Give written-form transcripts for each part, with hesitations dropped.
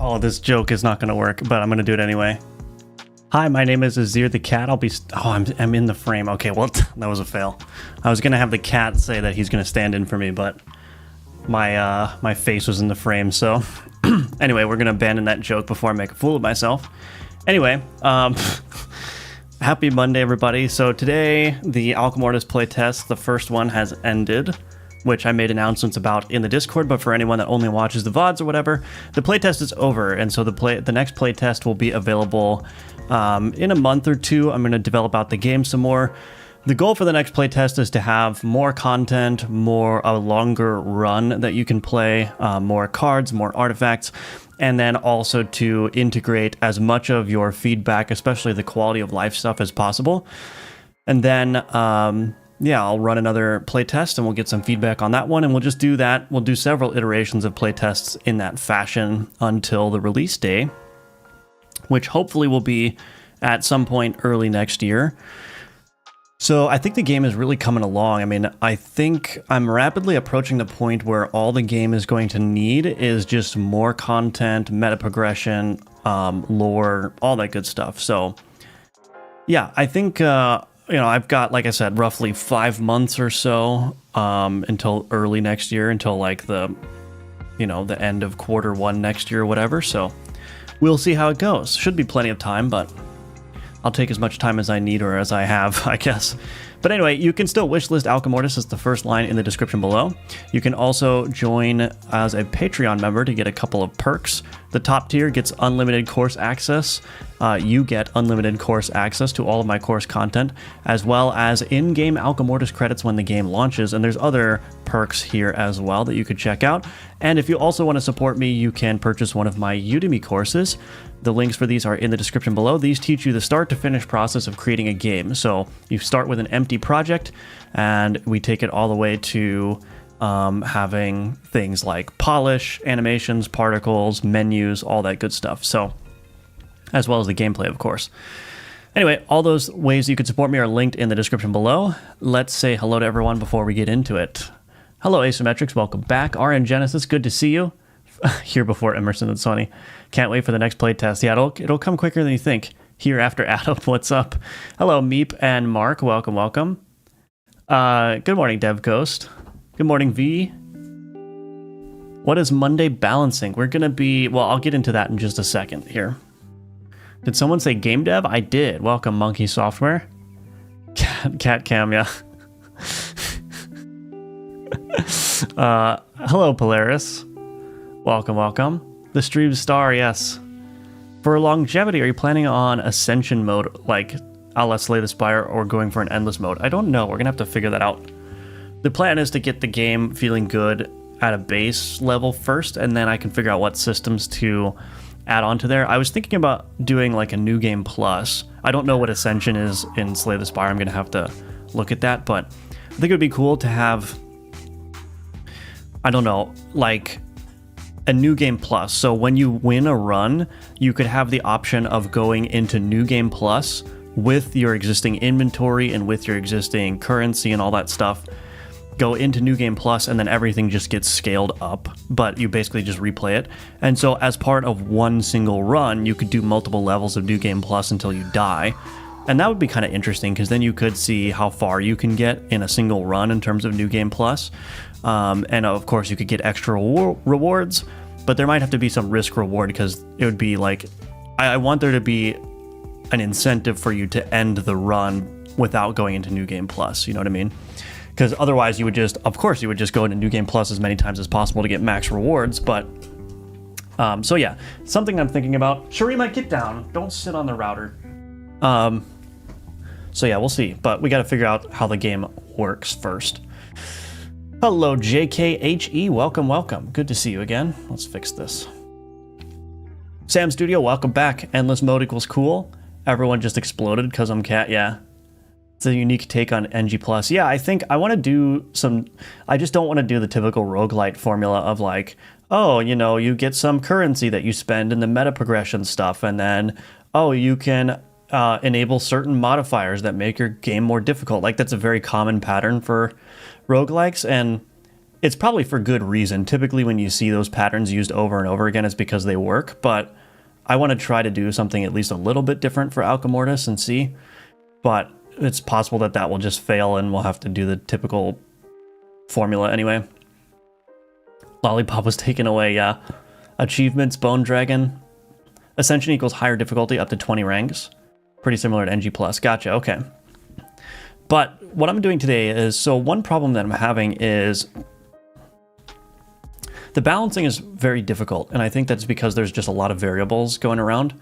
Oh, this joke is not going to work, but I'm going to do it anyway. Hi, my name is Azir the cat. I'm in the frame. Okay, well, that was a fail. I was going to have the cat say that he's going to stand in for me, but my face was in the frame, so anyway, we're going to abandon that joke before I make a fool of myself. Anyway, happy Monday, everybody. So today, the Alchemortis playtest, the first one has ended, which I made announcements about in the Discord, but for anyone that only watches the VODs or whatever, the playtest is over, and so the next playtest will be available in a month or two. I'm going to develop out the game some more. The goal for the next playtest is to have more content, a longer run that you can play, more cards, more artifacts, and then also to integrate as much of your feedback, especially the quality of life stuff, as possible. And then I'll run another playtest and we'll get some feedback on that one, and we'll just do that. We'll do several iterations of playtests in that fashion until the release day, which hopefully will be at some point early next year. So I think the game is really coming along. I mean, I think I'm rapidly approaching the point where all the game is going to need is just more content, meta progression, lore, all that good stuff. So yeah, I think I've got, like I said, roughly 5 months or so until early next year, until like the end of Q1 next year or whatever. So we'll see how it goes. Should be plenty of time, but I'll take as much time as I need or as I have, I guess. But anyway, you can still wishlist Alchemortis as the first line in the description below. You can also join as a Patreon member to get a couple of perks. The top tier gets unlimited course access. You get unlimited course access to all of my course content, as well as in-game Alchemortis credits when the game launches. And there's other perks here as well that you could check out. And if you also want to support me, you can purchase one of my Udemy courses. The links for these are in the description below. These teach you the start to finish process of creating a game. So you start with an empty project, and we take it all the way to having things like polish, animations, particles, menus, all that good stuff. So, as well as the gameplay, of course. Anyway, all those ways you can support me are linked in the description below. Let's say hello to everyone before we get into it. Hello, Asymmetrics. Welcome back. RN Genesis, good to see you. Here before Emerson and Sonny. Can't wait for the next playtest. Yeah, it'll come quicker than you think. Here after Adam, what's up? Hello, Meep and Mark. Welcome, welcome. Good morning, Dev Ghost. Good morning, V. What is Monday balancing? We're going to be... Well, I'll get into that in just a second here. Did someone say game dev? I did. Welcome, Monkey Software. Cat Cam, yeah. Hello, Polaris. Welcome, welcome. The stream star, yes. For longevity, are you planning on Ascension mode, like a la Slay the Spire, or going for an endless mode? I don't know. We're going to have to figure that out. The plan is to get the game feeling good at a base level first, and then I can figure out what systems to add on to there. I was thinking about doing like a New Game Plus. I don't know what Ascension is in Slay the Spire. I'm going to have to look at that, but I think it would be cool to have, I don't know, like a New Game Plus. So when you win a run, you could have the option of going into New Game Plus with your existing inventory and with your existing currency and all that stuff. Go into New Game Plus, and then everything just gets scaled up, but you basically just replay it. And so as part of one single run, you could do multiple levels of New Game Plus until you die. And that would be kind of interesting, because then you could see how far you can get in a single run in terms of New Game Plus. And of course, you could get extra rewards, but there might have to be some risk reward, because it would be like, I want there to be an incentive for you to end the run without going into New Game Plus, you know what I mean? Because otherwise you would just go into New Game Plus as many times as possible to get max rewards. But so yeah, something I'm thinking about. Sharima, get down. Don't sit on the router. So yeah, we'll see. But we got to figure out how the game works first. Hello, JKHE. Welcome, welcome. Good to see you again. Let's fix this. Sam Studio, welcome back. Endless mode equals cool. Everyone just exploded because I'm cat. Yeah. It's a unique take on NG+. Yeah, I think I want to do some... I just don't want to do the typical roguelite formula of like, oh, you get some currency that you spend in the meta progression stuff, and then, oh, you can enable certain modifiers that make your game more difficult. Like, that's a very common pattern for roguelikes, and it's probably for good reason. Typically when you see those patterns used over and over again, it's because they work, but I want to try to do something at least a little bit different for Alka Mortis and see, but it's possible that that will just fail and we'll have to do the typical formula anyway. Lollipop was taken away, yeah. Achievements, Bone Dragon. Ascension equals higher difficulty up to 20 ranks. Pretty similar to NG+. Gotcha, okay. But what I'm doing today is, so one problem that I'm having is the balancing is very difficult, and I think that's because there's just a lot of variables going around.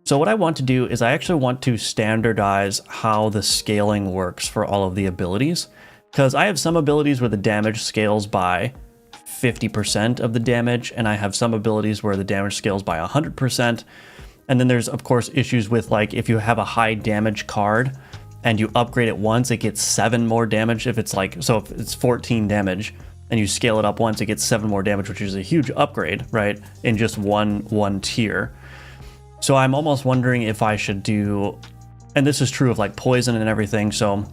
So what I want to do is I actually want to standardize how the scaling works for all of the abilities, because I have some abilities where the damage scales by 50% of the damage, and I have some abilities where the damage scales by 100%. And then there's, of course, issues with, like, if you have a high damage card and you upgrade it once, it gets 7 more damage. If it's like, so if it's 14 damage and you scale it up once, it gets 7 more damage, which is a huge upgrade, right? In just one tier. So I'm almost wondering if I should do, and this is true of like poison and everything, so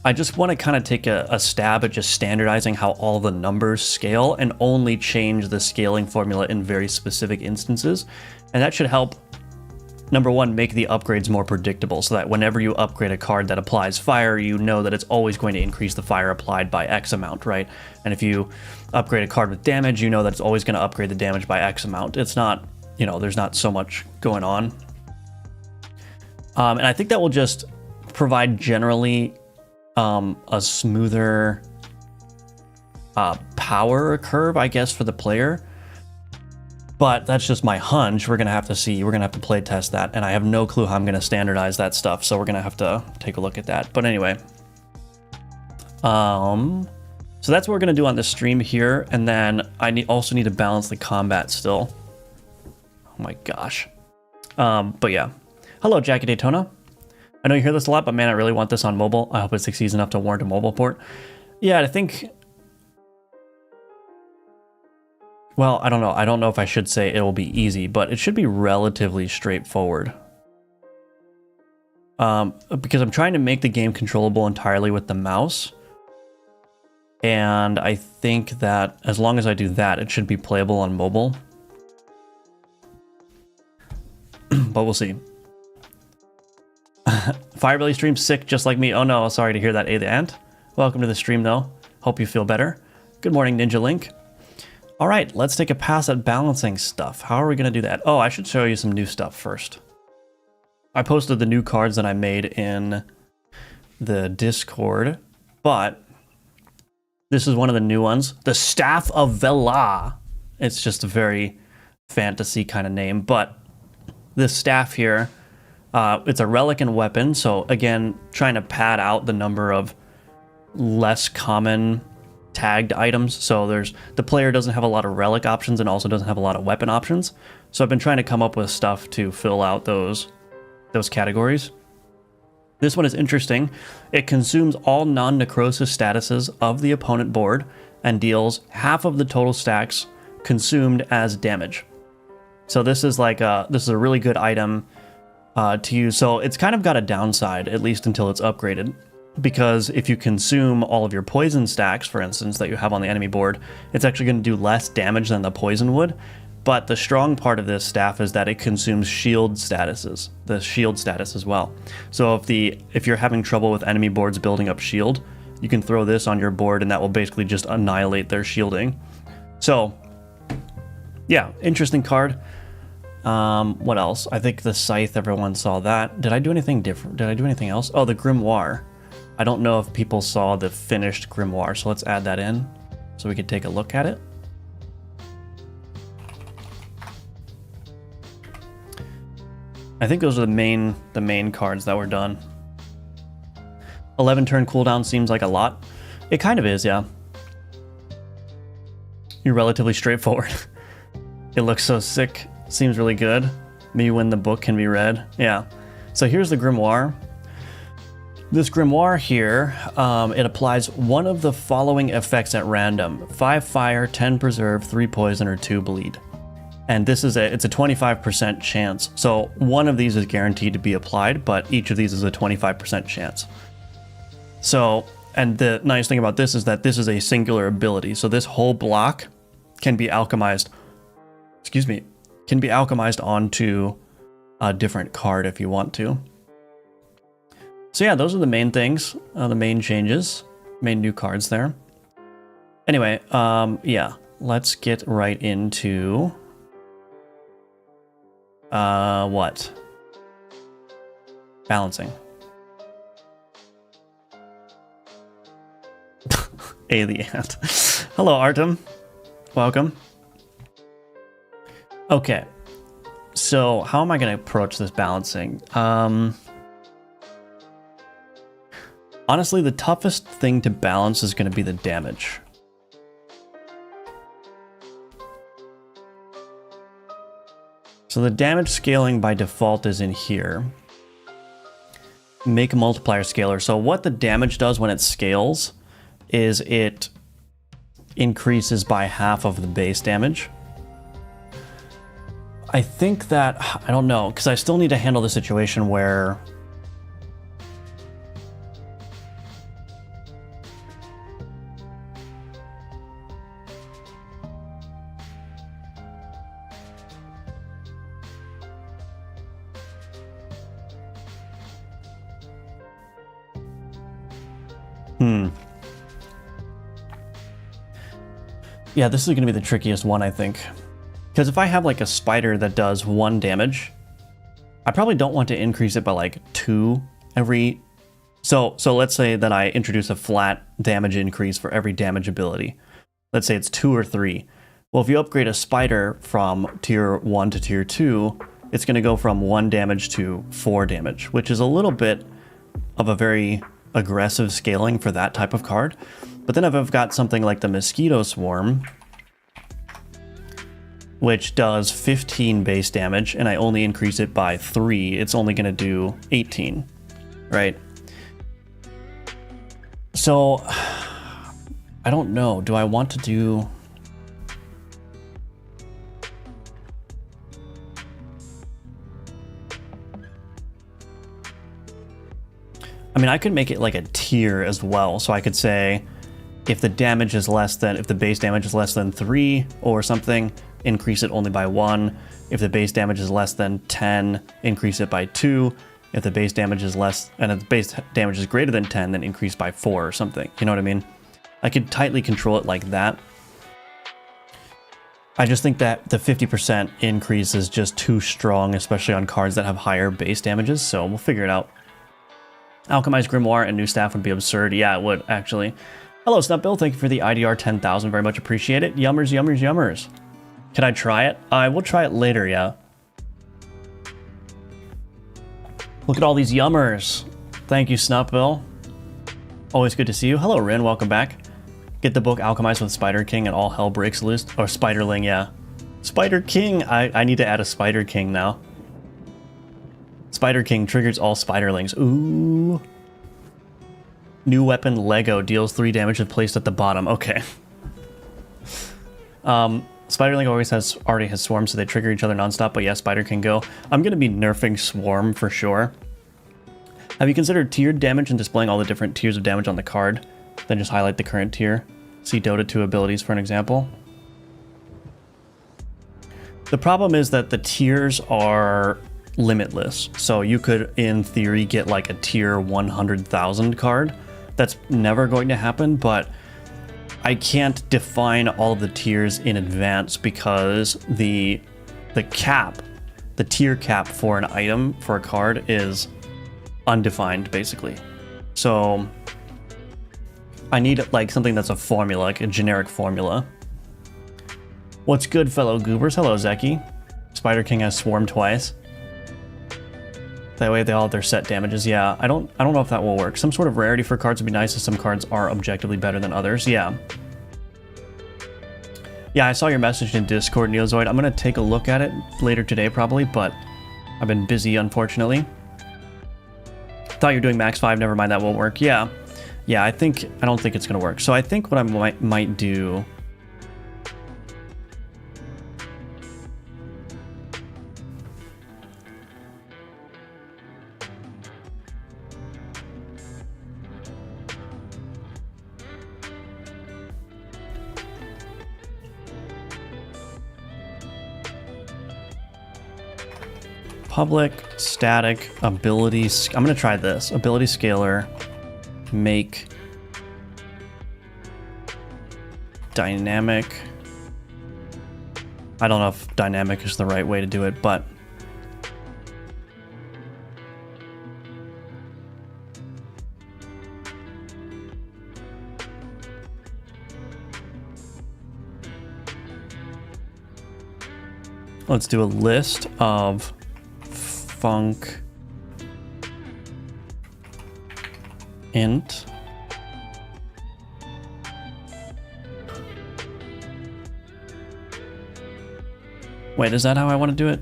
I just want to kind of take a stab at just standardizing how all the numbers scale and only change the scaling formula in very specific instances. And that should help, number one, make the upgrades more predictable so that whenever you upgrade a card that applies fire, you know that it's always going to increase the fire applied by X amount, right? And if you upgrade a card with damage, you know that it's always going to upgrade the damage by X amount. It's not, you know, there's not so much going on. And I think that will just provide generally a smoother power curve, I guess, for the player. But that's just my hunch. We're gonna have to see. We're gonna have to play test that, and I have no clue how I'm gonna standardize that stuff. So we're gonna have to take a look at that. But anyway, so that's what we're gonna do on this stream here, and then I also need to balance the combat still. Oh my gosh. But yeah, hello, Jackie Daytona. I know you hear this a lot, but man, I really want this on mobile. I hope it succeeds enough to warrant a mobile port. Yeah, I think, well, I don't know. I don't know if I should say it will be easy, but it should be relatively straightforward. Because I'm trying to make the game controllable entirely with the mouse. And I think that as long as I do that, it should be playable on mobile. But we'll see. Firebelly stream sick just like me. Oh no, sorry to hear that, A the Ant. Welcome to the stream though. Hope you feel better. Good morning, Ninja Link. All right, let's take a pass at balancing stuff. How are we gonna do that? Oh, I should show you some new stuff first. I posted the new cards that I made in the Discord, but this is one of the new ones. The Staff of Vela. It's just a very fantasy kind of name, but this staff here, it's a relic and weapon, so again, trying to pad out the number of less common tagged items. So the player doesn't have a lot of relic options and also doesn't have a lot of weapon options. So I've been trying to come up with stuff to fill out those categories. This one is interesting. It consumes all non-necrosis statuses of the opponent board and deals half of the total stacks consumed as damage. So this is like this is a really good item to use. So it's kind of got a downside, at least until it's upgraded, because if you consume all of your poison stacks, for instance, that you have on the enemy board, it's actually going to do less damage than the poison would. But the strong part of this staff is that it consumes shield statuses, the shield status as well. So if you're having trouble with enemy boards building up shield, you can throw this on your board and that will basically just annihilate their shielding. So yeah, interesting card. What else? I think the Scythe, everyone saw that. Did I do anything different? Did I do anything else? Oh, the Grimoire. I don't know if people saw the finished Grimoire, so let's add that in so we can take a look at it. I think those are the main cards that were done. 11 turn cooldown seems like a lot. It kind of is, yeah. You're relatively straightforward. It looks so sick. Seems really good. Maybe when the book can be read. Yeah. So here's the Grimoire. This Grimoire here, it applies one of the following effects at random: 5 fire, 10 preserve, 3 poison, or 2 bleed. And this is it's a 25% chance. So one of these is guaranteed to be applied, but each of these is a 25% chance. So And the nice thing about this is that this is a singular ability. So this whole block can be alchemized, can be alchemized onto a different card if you want to. So yeah, those are the main things, the main changes, main new cards there. Anyway, yeah, let's get right into what? Balancing. Alien. Hello, Artem. Welcome. Okay. So how am I going to approach this balancing? Honestly, the toughest thing to balance is going to be the damage. So the damage scaling by default is in here. Make a multiplier scaler. So what the damage does when it scales is it increases by half of the base damage. I think that, I don't know, because I still need to handle the situation where yeah, this is going to be the trickiest one, I think. Because if I have like a spider that does 1 damage, I probably don't want to increase it by like 2 every... So let's say that I introduce a flat damage increase for every damage ability. Let's say it's 2 or 3. Well, if you upgrade a spider from tier 1 to tier 2, it's going to go from 1 damage to 4 damage, which is a little bit of a very aggressive scaling for that type of card. But then if I've got something like the Mosquito Swarm, which does 15 base damage, and I only increase it by 3, it's only going to do 18, right? So, I don't know. Do I want to do... I mean, I could make it like a tier as well. So I could say, if the damage is less than, if the base damage is less than 3 or something, increase it only by 1. If the base damage is less than 10, increase it by 2. If the base damage is less, and if the base damage is greater than 10, then increase by 4 or something. You know what I mean? I could tightly control it like that. I just think that the 50% increase is just too strong, especially on cards that have higher base damages, so we'll figure it out. Alchemized Grimoire and new staff would be absurd. Yeah, it would, actually. Hello, Snupbill. Thank you for the IDR 10,000. Very much appreciate it. Yummers, yummers, yummers. Can I try it? I will try it later, yeah. Look at all these yummers. Thank you, Snupbill. Always good to see you. Hello, Rin. Welcome back. Get the book Alchemized with Spider King and all hell breaks loose. Or Spiderling, yeah. Spider King. I need to add a Spider King now. Spider King triggers all Spiderlings. Ooh. New weapon Lego deals 3 damage if placed at the bottom. Okay. Spiderling already has Swarm, so they trigger each other nonstop, but yeah, Spider can go. I'm going to be nerfing Swarm for sure. Have you considered tiered damage and displaying all the different tiers of damage on the card? Then just highlight the current tier. See Dota 2 abilities for an example. The problem is that the tiers are limitless. So you could, in theory, get like a tier 100,000 card. That's never going to happen, but I can't define all of the tiers in advance because the cap, the tier cap for an item, for a card, is undefined, basically. So I need like something that's a formula, like a generic formula. What's good, fellow goobers? Hello, Zeki. Spider King has Swarm twice. That way they all have their set damages. Yeah, I don't know if that will work. Some sort of rarity for cards would be nice if some cards are objectively better than others. Yeah. Yeah, I saw your message in Discord, Neozoid. I'm going to take a look at it later today probably, but I've been busy, unfortunately. Thought you were doing max 5. Never mind, that won't work. Yeah. Yeah, I don't think it's going to work. So I think what I might do... public static ability. I'm going to try this. Ability scalar make dynamic. I don't know if dynamic is the right way to do it, but let's do a list of func int Wait, is that how I want to do it?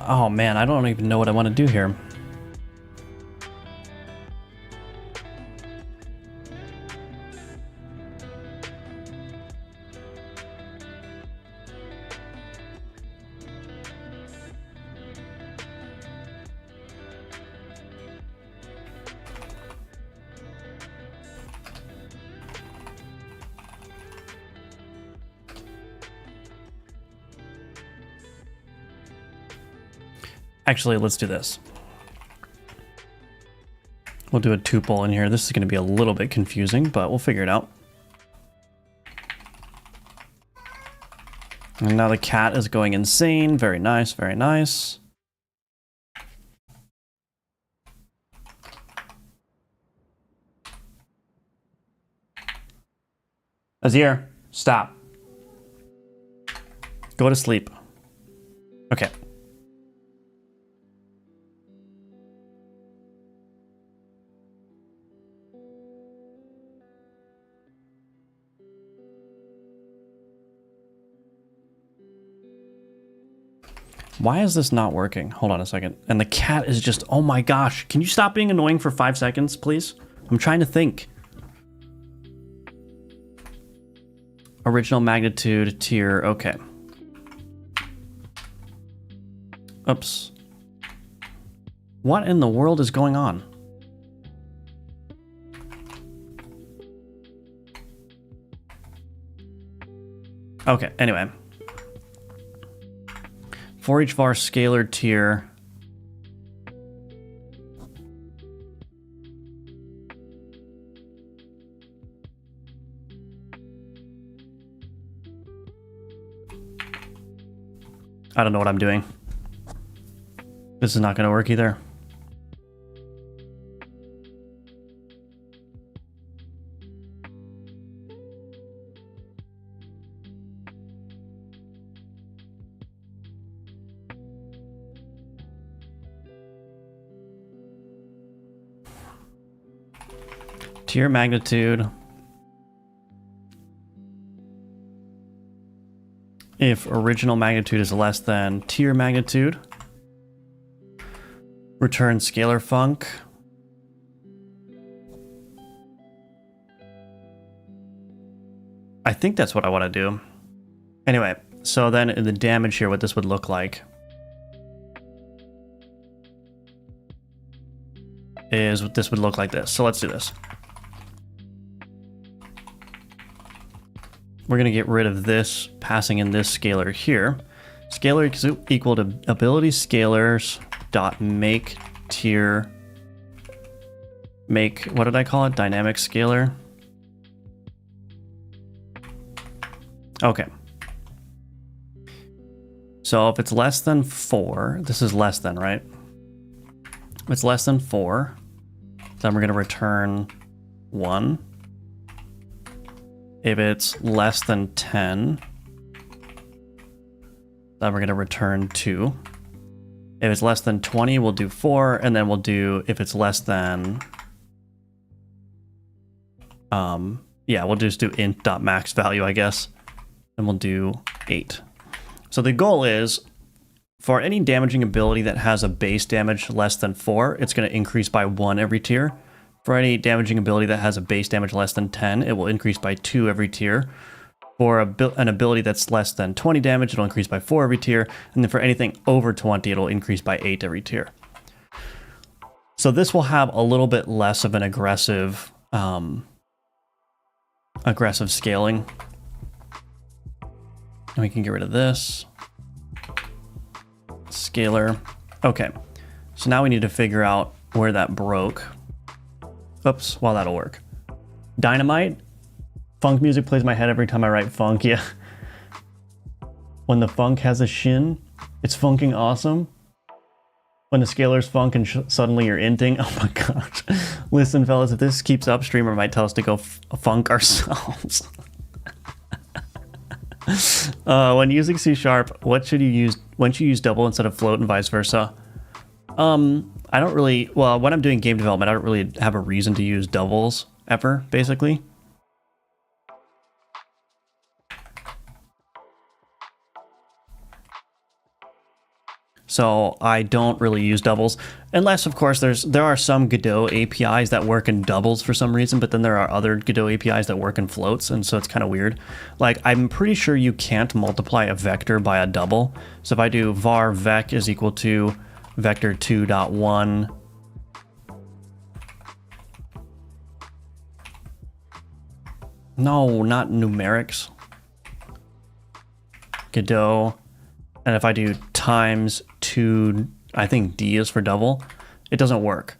Oh man, I don't even know what I want to do here. Actually, let's do this. We'll do a tuple in here. This is going to be a little bit confusing, but we'll figure it out. And now the cat is going insane. Very nice, very nice. Azir, stop. Go to sleep. Okay. Why is this not working? Hold on a second. And the cat is just, oh my gosh. Can you stop being annoying for 5 seconds, please? I'm trying to think. Original magnitude tier, okay. Oops. What in the world is going on? Okay, anyway. For each var scalar tier, I don't know what I'm doing. This is not going to work either. Tier magnitude. If original magnitude is less than tier magnitude, return scalar func. I think that's what I want to do. Anyway, so then in the damage here, what this would look like is what this would look like this. So let's do this. We're going to get rid of this, passing in this scalar here. Scalar is equal to ability scalars dot make tier, make, what did I call it? Dynamic scalar. Okay. So if it's less than 4, this is less than, right? If it's less than 4, then we're going to return 1. If it's less than 10, then we're going to return 2. If it's less than 20, we'll do 4, and then we'll do, if it's less than, yeah, we'll just do int.max value, I guess, and we'll do 8. So the goal is, for any damaging ability that has a base damage less than 4, it's going to increase by 1 every tier. For any damaging ability that has a base damage less than 10, it will increase by 2 every tier. For an ability that's less than 20 damage, it'll increase by 4 every tier. And then for anything over 20, it'll increase by 8 every tier. So this will have a little bit less of an aggressive scaling. And we can get rid of this. Scalar. Okay, so now we need to figure out where that broke. Oops, well, that'll work. Dynamite. Funk music plays in my head every time I write funk, yeah. When the funk has a shin, it's funking awesome. When the scalar's funk and suddenly you're inting. Oh my gosh. Listen, fellas, if this keeps up, streamer might tell us to go funk ourselves. When using C#, what should you use? When should you use double instead of float and vice versa? I don't really, well, when I'm doing game development, I don't really have a reason to use doubles ever, basically. So I don't really use doubles, unless, of course, there are some Godot APIs that work in doubles for some reason, but then there are other Godot APIs that work in floats, and so it's kind of weird. Like, I'm pretty sure you can't multiply a vector by a double. So if I do var vec is equal to vector 2.1, no, not numerics, Godot. And if I do times 2, I think D is for double, it doesn't work.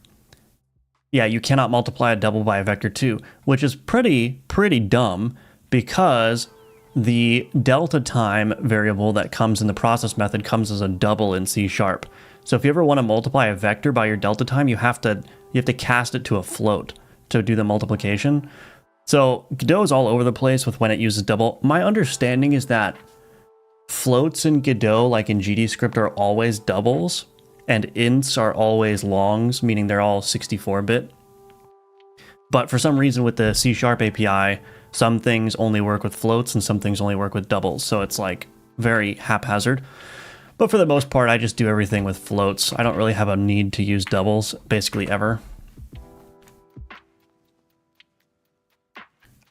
Yeah, you cannot multiply a double by a vector 2, which is pretty dumb, because the delta time variable that comes in the process method comes as a double in C#. So if you ever want to multiply a vector by your delta time, you have to cast it to a float to do the multiplication. So Godot is all over the place with when it uses double. My understanding is that floats in Godot, like in GDScript, are always doubles, and ints are always longs, meaning they're all 64-bit. But for some reason with the C# API, some things only work with floats and some things only work with doubles, so it's like very haphazard. But for the most part, I just do everything with floats. I don't really have a need to use doubles, basically ever.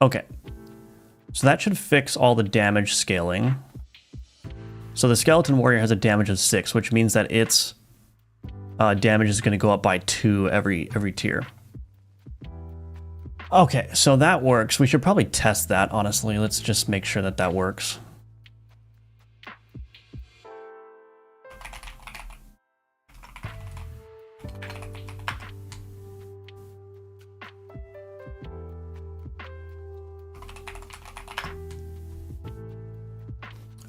Okay, so that should fix all the damage scaling. So the Skeleton Warrior has a damage of 6, which means that its damage is going to go up by 2 every tier. Okay, so that works. We should probably test that, honestly. Let's just make sure that that works.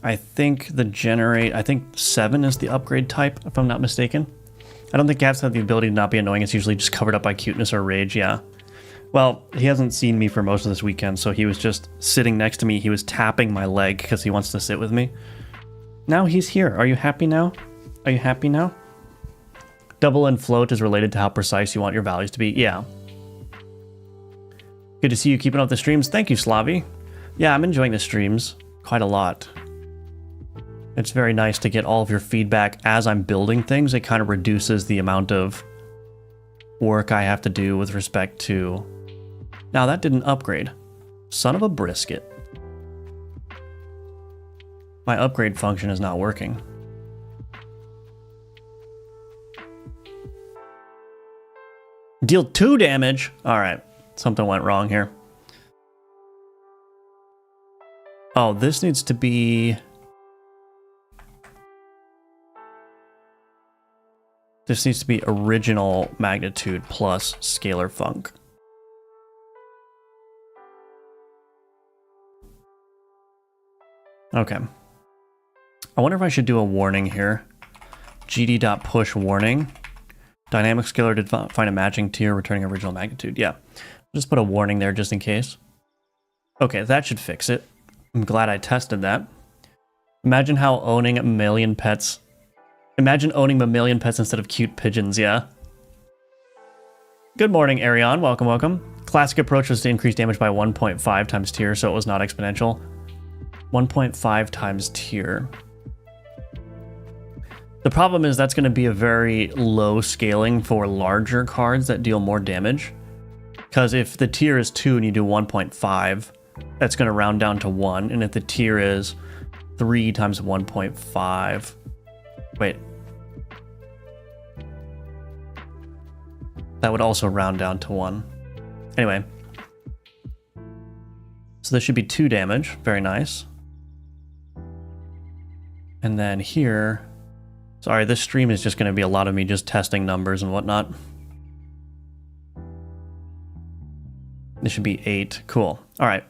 I think I think 7 is the upgrade type, if I'm not mistaken. I don't think cats have the ability to not be annoying. It's usually just covered up by cuteness or rage, yeah. Well, he hasn't seen me for most of this weekend, so he was just sitting next to me. He was tapping my leg because he wants to sit with me. Now he's here. Are you happy now? Are you happy now? Double and float is related to how precise you want your values to be. Yeah. Good to see you keeping up the streams. Thank you, Slavi. Yeah, I'm enjoying the streams quite a lot. It's very nice to get all of your feedback as I'm building things. It kind of reduces the amount of work I have to do with respect to... Now that didn't upgrade. Son of a brisket. My upgrade function is not working. Deal 2 damage? Alright, something went wrong here. Oh, this needs to be... This needs to be original magnitude plus scalar funk. Okay. I wonder if I should do a warning here. gd.push warning. Dynamic scaler did find a matching tier, returning original magnitude. Yeah, just put a warning there just in case. Okay, that should fix it. I'm glad I tested that. Imagine how owning a million pets. Imagine owning mammalian pets instead of cute pigeons, yeah? Good morning, Arion. Welcome, welcome. Classic approach was to increase damage by 1.5 times tier, so it was not exponential. 1.5 times tier. The problem is that's going to be a very low scaling for larger cards that deal more damage. Because if the tier is 2 and you do 1.5, that's going to round down to 1. And if the tier is 3 times 1.5... Wait. That would also round down to 1. Anyway. So this should be 2 damage. Very nice. And then here... Sorry, this stream is just going to be a lot of me just testing numbers and whatnot. This should be 8. Cool. All right.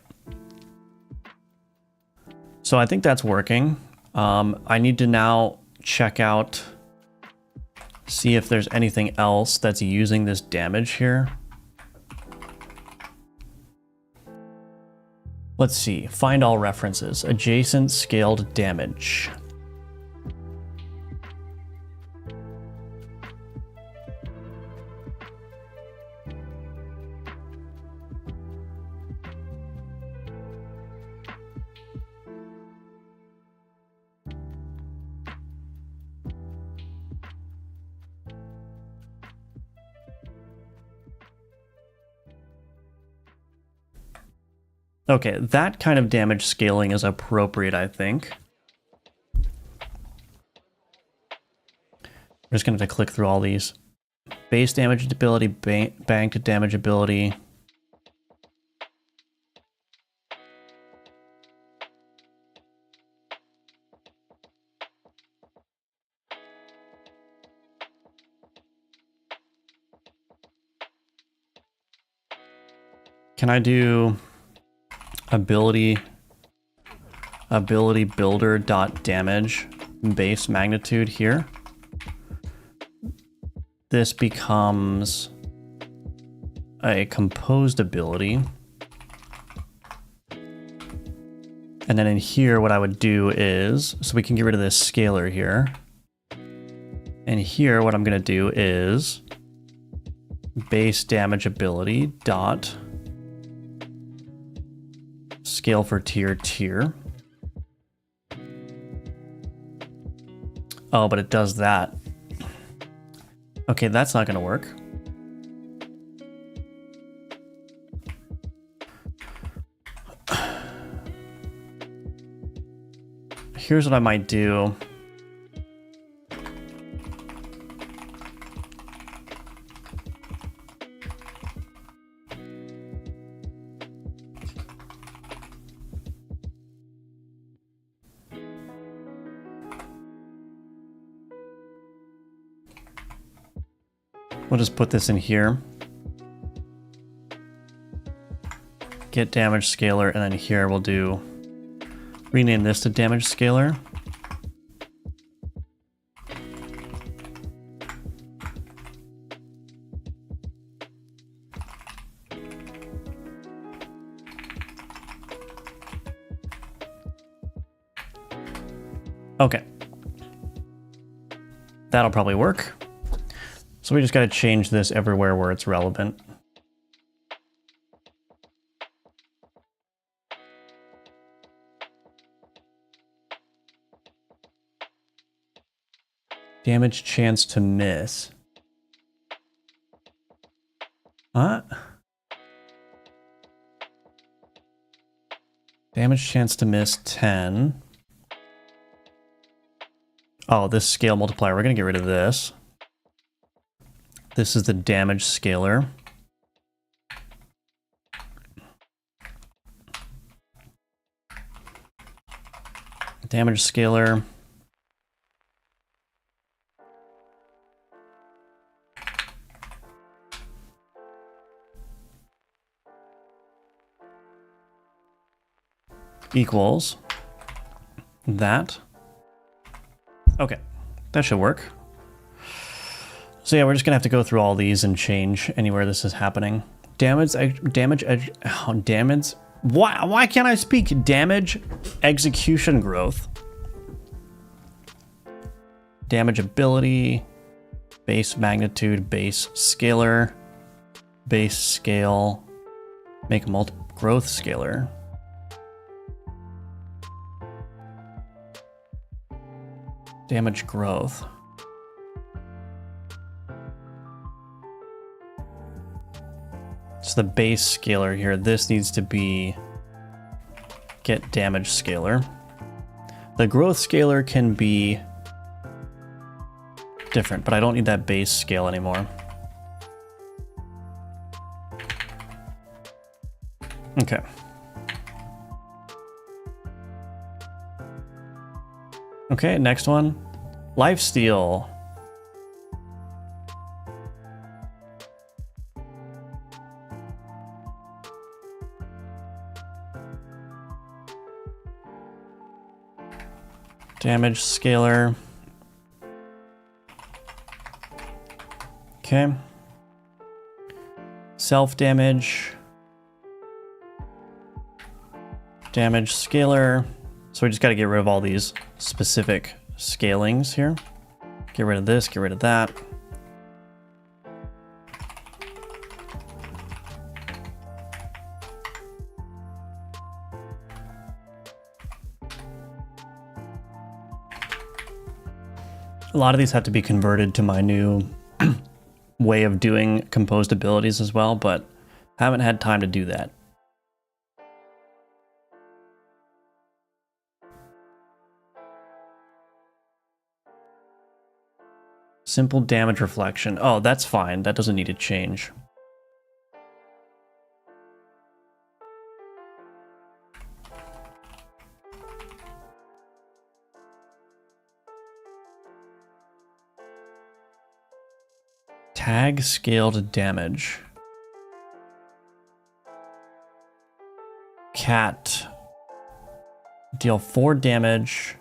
So I think that's working. I need to now check out, see if there's anything else that's using this damage here. Let's see. Find all references. Adjacent scaled damage. Okay, that kind of damage scaling is appropriate, I think. I'm just going to have to click through all these. Base damage ability, banked damage ability. Can I do... ability builder dot damage base magnitude here? This becomes a composed ability. And then in here, what I would do is, so we can get rid of this scalar here. And here, what I'm going to do is base damage ability dot scale for tier. Oh, but it does that. Okay, that's not going to work. Here's what I might do. We'll just put this in here. Get damage scalar, and then here we'll do, rename this to damage scalar. Okay. That'll probably work. So we just got to change this everywhere where it's relevant. Damage chance to miss. What? Damage chance to miss 10. Oh, this scale multiplier. We're going to get rid of this. This is the damage scalar. Damage scalar. Equals that. Okay, that should work. So yeah, we're just gonna have to go through all these and change anywhere this is happening. Damage. Why can't I speak? Damage execution growth. Damage ability. Base magnitude. Base scalar. Base scale. Make multiple growth scalar. Damage growth. It's the base scalar here. This needs to be get damage scalar. The growth scalar can be different, but I don't need that base scale anymore. Okay. Okay, next one. Lifesteal. Damage scalar. Okay. Self damage. Damage scalar. So we just got to get rid of all these specific scalings here. Get rid of this, get rid of that. A lot of these have to be converted to my new way of doing composed abilities as well, but haven't had time to do that. Simple damage reflection. Oh, that's fine. That doesn't need to change. Tag scaled damage. Cat. Deal 4 damage.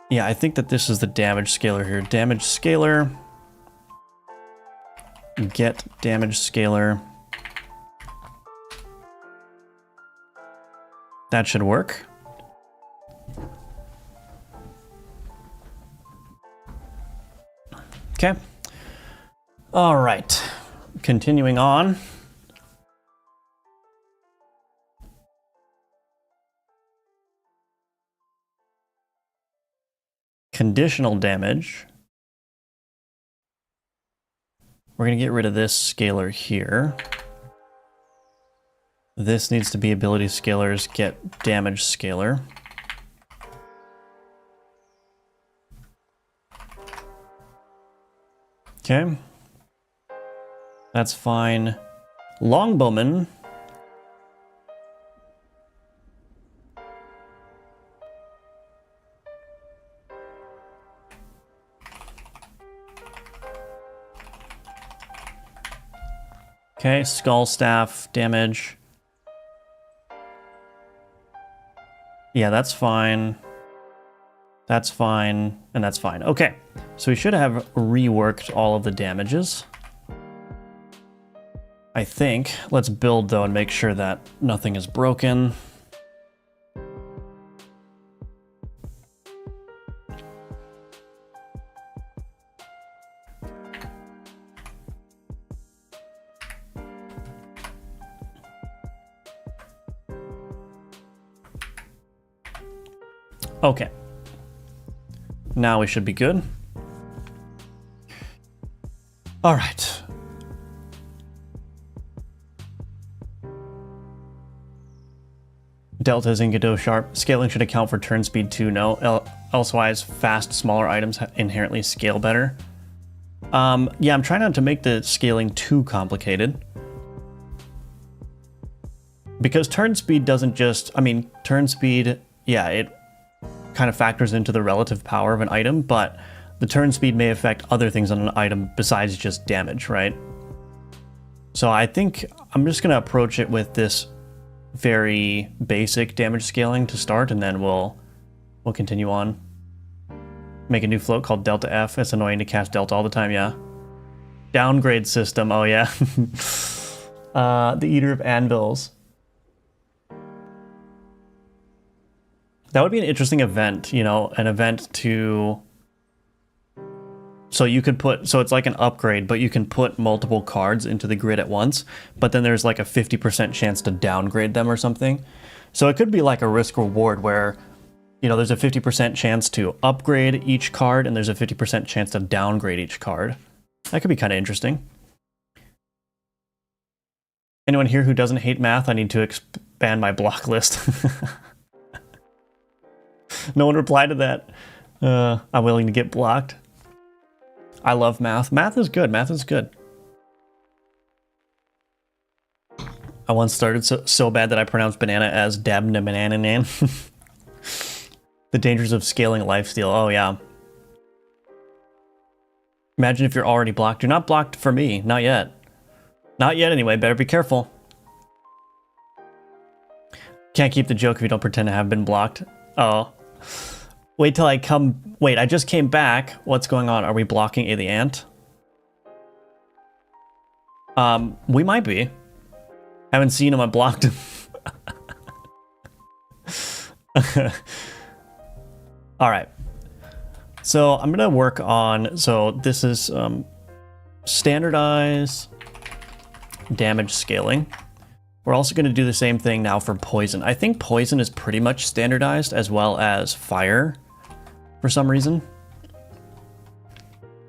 Yeah, I think that this is the damage scalar here. Damage scalar. Get damage scalar. That should work. Okay. All right. Continuing on. Conditional damage. We're going to get rid of this scalar here. This needs to be ability scalars, get damage scalar. Okay. That's fine. Longbowman. Okay, skull staff damage. Yeah, that's fine. That's fine, and that's fine. Okay, so we should have reworked all of the damages. I think. Let's build though and make sure that nothing is broken. Okay. Now we should be good. All right. Deltas in Godot sharp. Scaling should account for turn speed too. No. Elsewise, fast, smaller items inherently scale better. Yeah, I'm trying not to make the scaling too complicated. Because turn speed doesn't just... I mean, turn speed, yeah, it kind of factors into the relative power of an item, but the turn speed may affect other things on an item besides just damage, right? So I think I'm just going to approach it with this very basic damage scaling to start, and then we'll continue on. Make a new float called Delta F. It's annoying to cast Delta all the time, yeah. Downgrade system, oh yeah. The Eater of Anvils. That would be an interesting event, you know, an event to... So you could put, so it's like an upgrade, but you can put multiple cards into the grid at once, but then there's like a 50% chance to downgrade them or something. So it could be like a risk reward where, you know, there's a 50% chance to upgrade each card and there's a 50% chance to downgrade each card. That could be kind of interesting. Anyone here who doesn't hate math? I need to expand my block list. No one replied to that. I'm willing to get blocked. I love math. Math is good. Math is good. I once started so bad that I pronounced banana as dabna banana nan. The dangers of scaling lifesteal. Oh yeah. Imagine if you're already blocked. You're not blocked for me. Not yet. Not yet anyway. Better be careful. Can't keep the joke if you don't pretend to have been blocked. Oh. Wait till I come... Wait, I just came back. What's going on? Are we blocking A the Ant? We might be. Haven't seen him, I blocked him. Alright. So I'm going to work on... So this is standardize damage scaling. We're also going to do the same thing now for poison. I think poison is pretty much standardized as well as fire for some reason.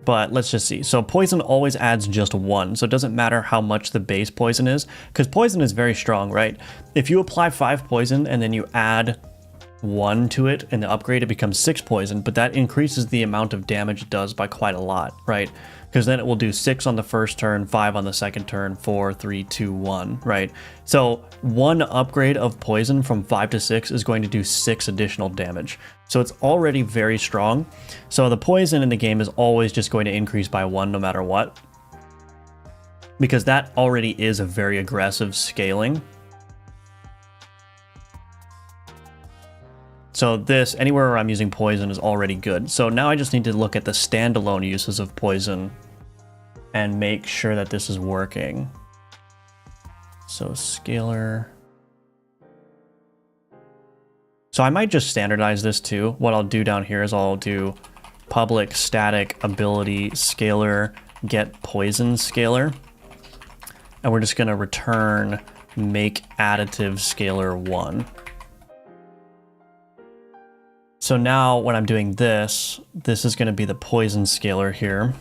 But let's just see. So poison always adds just 1. So it doesn't matter how much the base poison is, because poison is very strong, right? If you apply 5 poison and then you add 1 to it in the upgrade, it becomes 6 poison, but that increases the amount of damage it does by quite a lot, right? Because then it will do 6 on the first turn, 5 on the second turn, 4, 3, 2, 1, right? So 1 upgrade of poison from 5 to 6 is going to do 6 additional damage. So it's already very strong. So the poison in the game is always just going to increase by 1 no matter what. Because that already is a very aggressive scaling. So this, anywhere where I'm using poison is already good. So now I just need to look at the standalone uses of poison and make sure that this is working. So scalar. So I might just standardize this too. What I'll do down here is I'll do public static ability scalar get poison scalar. And we're just gonna return make additive scalar 1. So now when I'm doing this, this is going to be the poison scalar here.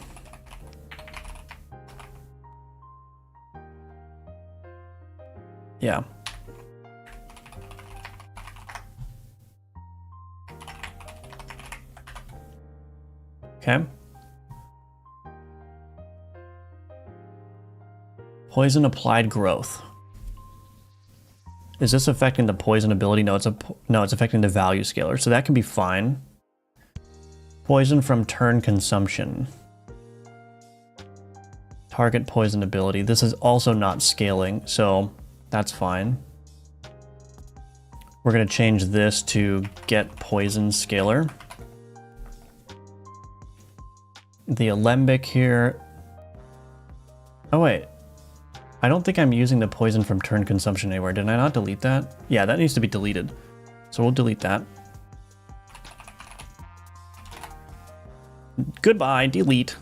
Yeah. Okay. Poison applied growth. Is this affecting the poison ability? No, it's affecting the value scalar, so that can be fine. Poison from turn consumption. Target poison ability. This is also not scaling, so that's fine. We're going to change this to get poison scalar. The alembic here. Oh, wait. I don't think I'm using the poison from turn consumption anywhere. Did I not delete that? Yeah, that needs to be deleted. So we'll delete that. Goodbye, delete.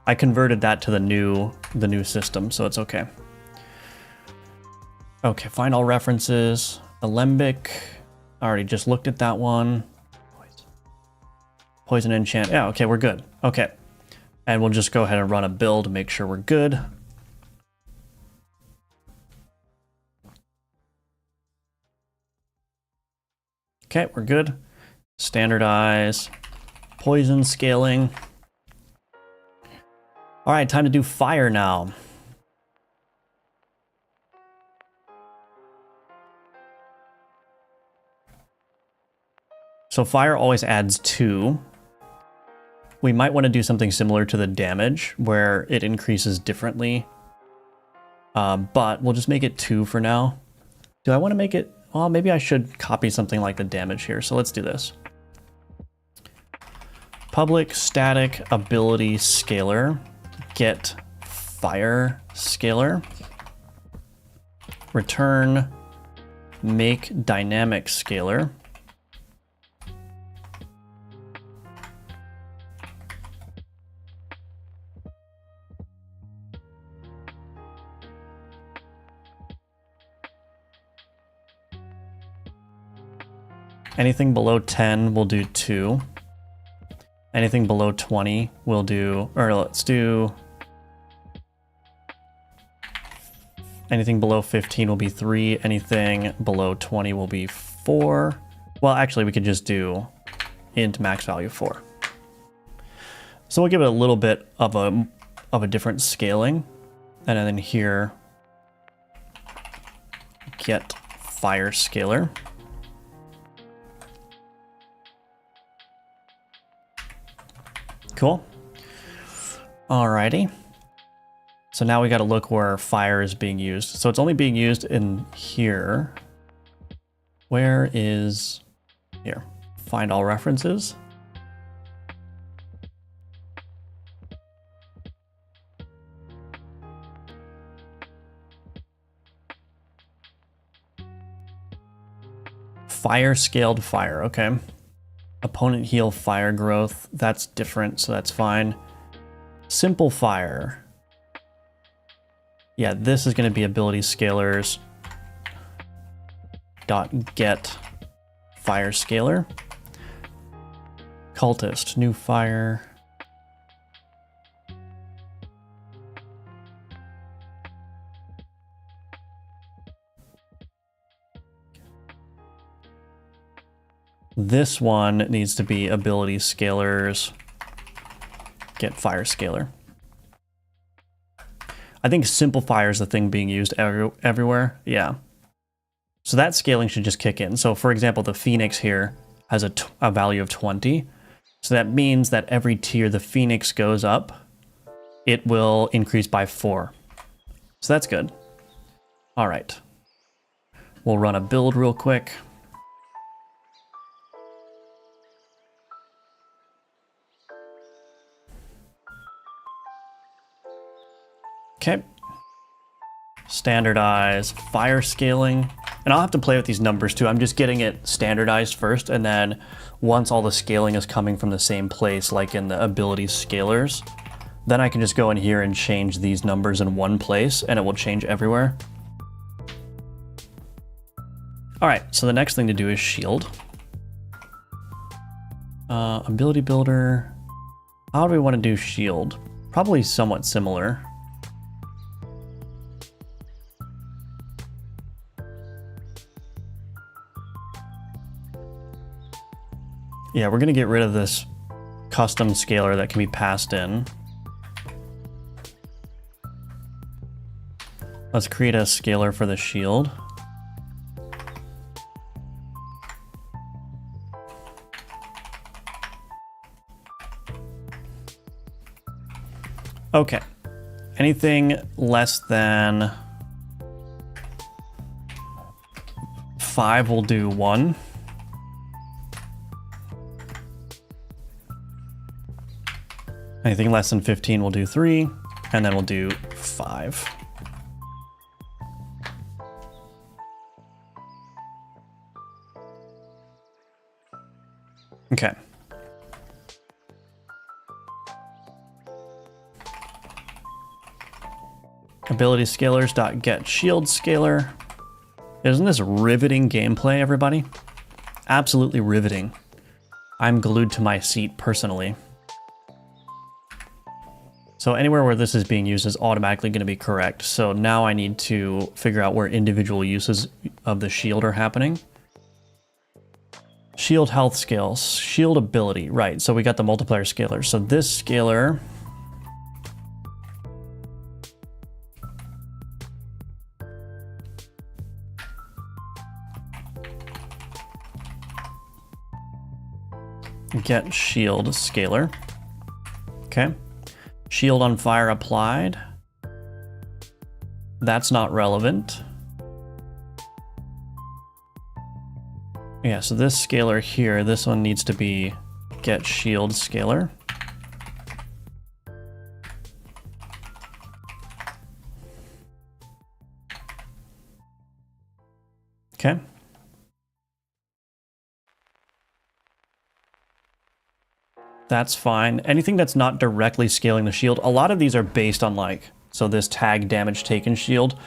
I converted that to the new system, so it's okay. Okay, find all references. Alembic. I already just looked at that one. Poison enchant. Yeah, okay, we're good. Okay. And we'll just go ahead and run a build, make sure we're good. Okay, we're good. Standardize. Poison scaling. All right, time to do fire now. So fire always adds 2. We might want to do something similar to the damage, where it increases differently but we'll just make it 2 for now. Do I want to make it? Well, maybe I should copy something like the damage here. So let's do this. Public static ability scalar, get fire scalar, return make dynamic scalar, anything below 10 we'll do 2. Anything below 20 we'll do, or let's do, anything below 15 will be 3. Anything below 20 will be 4. Well, actually we could just do int max value 4. So we'll give it a little bit of a different scaling. And then here, get fire scalar. Cool. Alrighty. So now we got to look where fire is being used. So it's only being used in here. Where is here? Find all references. Fire scaled fire. Okay. Opponent heal fire growth, that's different, so that's fine. Simple fire. Yeah, this is going to be ability scalars dot get fire scalar. Cultist, new fire. This one needs to be ability scalars, get fire scalar. I think simple fire is the thing being used everywhere. Yeah. So that scaling should just kick in. So for example, the Phoenix here has a value of 20. So that means that every tier the Phoenix goes up, it will increase by 4. So that's good. All right. We'll run a build real quick. Okay, standardize fire scaling. And I'll have to play with these numbers too. I'm just getting it standardized first. And then once all the scaling is coming from the same place, like in the ability scalars, then I can just go in here and change these numbers in one place and it will change everywhere. All right, so the next thing to do is shield. Ability builder. How do we want to do shield? Probably somewhat similar. Yeah, we're going to get rid of this custom scalar that can be passed in. Let's create a scalar for the shield. Okay. Anything less than 5 will do 1. Anything less than 15 will do 3, and then we'll do 5. Okay. Ability scalars dot get shield scalar. Isn't this riveting gameplay, everybody? Absolutely riveting. I'm glued to my seat personally. So anywhere where this is being used is automatically going to be correct. So now I need to figure out where individual uses of the shield are happening. Shield health scales, shield ability, right. So we got the multiplier scalar. So this scalar get shield scalar. Okay. Shield on fire applied. That's not relevant. Yeah, so this scalar here, this one needs to be get shield scalar. Okay. That's fine. Anything that's not directly scaling the shield, a lot of these are based on like, so this tag damage taken shield,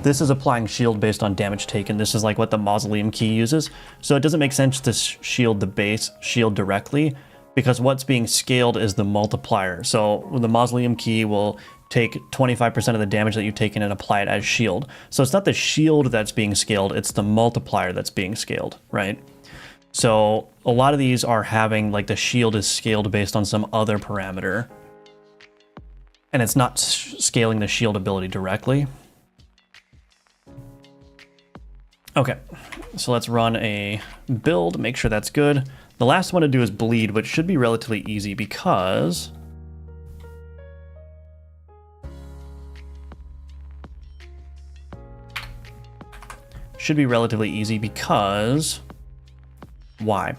this is applying shield based on damage taken. This is like what the mausoleum key uses. So it doesn't make sense to shield the base shield directly because what's being scaled is the multiplier. So the mausoleum key will take 25% of the damage that you've taken and apply it as shield. So it's not the shield that's being scaled, it's the multiplier that's being scaled, right? So a lot of these are having like the shield is scaled based on some other parameter and it's not scaling the shield ability directly. Okay, so let's run a build, make sure that's good. The last one to do is bleed, which should be relatively easy because why?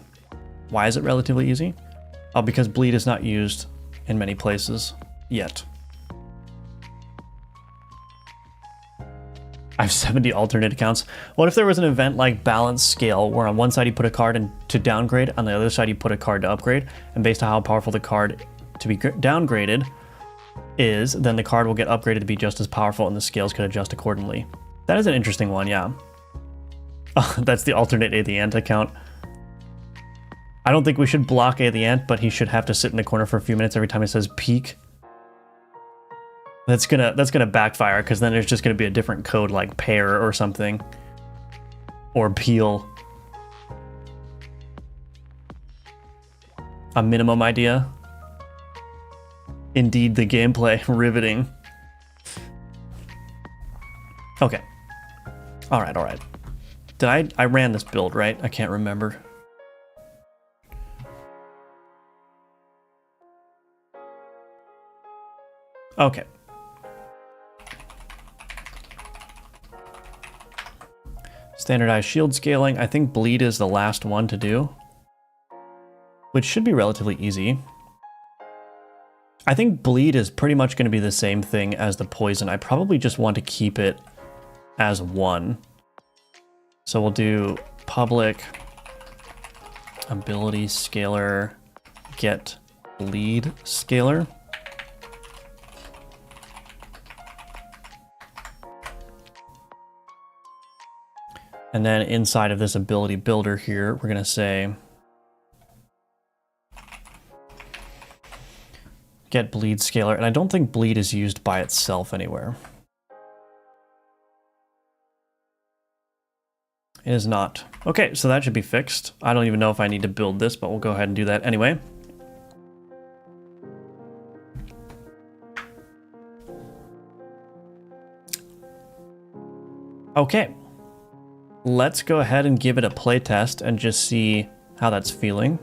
Why is it relatively easy? Oh, because bleed is not used in many places yet. I have 70 alternate accounts. What if there was an event like balance scale where on one side you put a card in to downgrade, on the other side you put a card to upgrade, and based on how powerful the card to be downgraded is, then the card will get upgraded to be just as powerful and the scales could adjust accordingly. That is an interesting one, yeah. Oh, that's the alternate A the Ant account. I don't think we should block A the Ant, but he should have to sit in the corner for a few minutes every time he says peek. That's gonna backfire because then there's just gonna be a different code like pair or something, or peel. A minimum idea. Indeed, the gameplay riveting. Okay. All right. Did I ran this build right? I can't remember. Okay. Standardized shield scaling. I think bleed is the last one to do, which should be relatively easy. I think bleed is pretty much going to be the same thing as the poison. I probably just want to keep it as one. So we'll do public ability scalar get bleed scalar. And then inside of this ability builder here, we're going to say get bleed scalar. And I don't think bleed is used by itself anywhere. It is not. Okay, so that should be fixed. I don't even know if I need to build this, but we'll go ahead and do that anyway. Okay. Let's go ahead and give it a playtest and just see how that's feeling.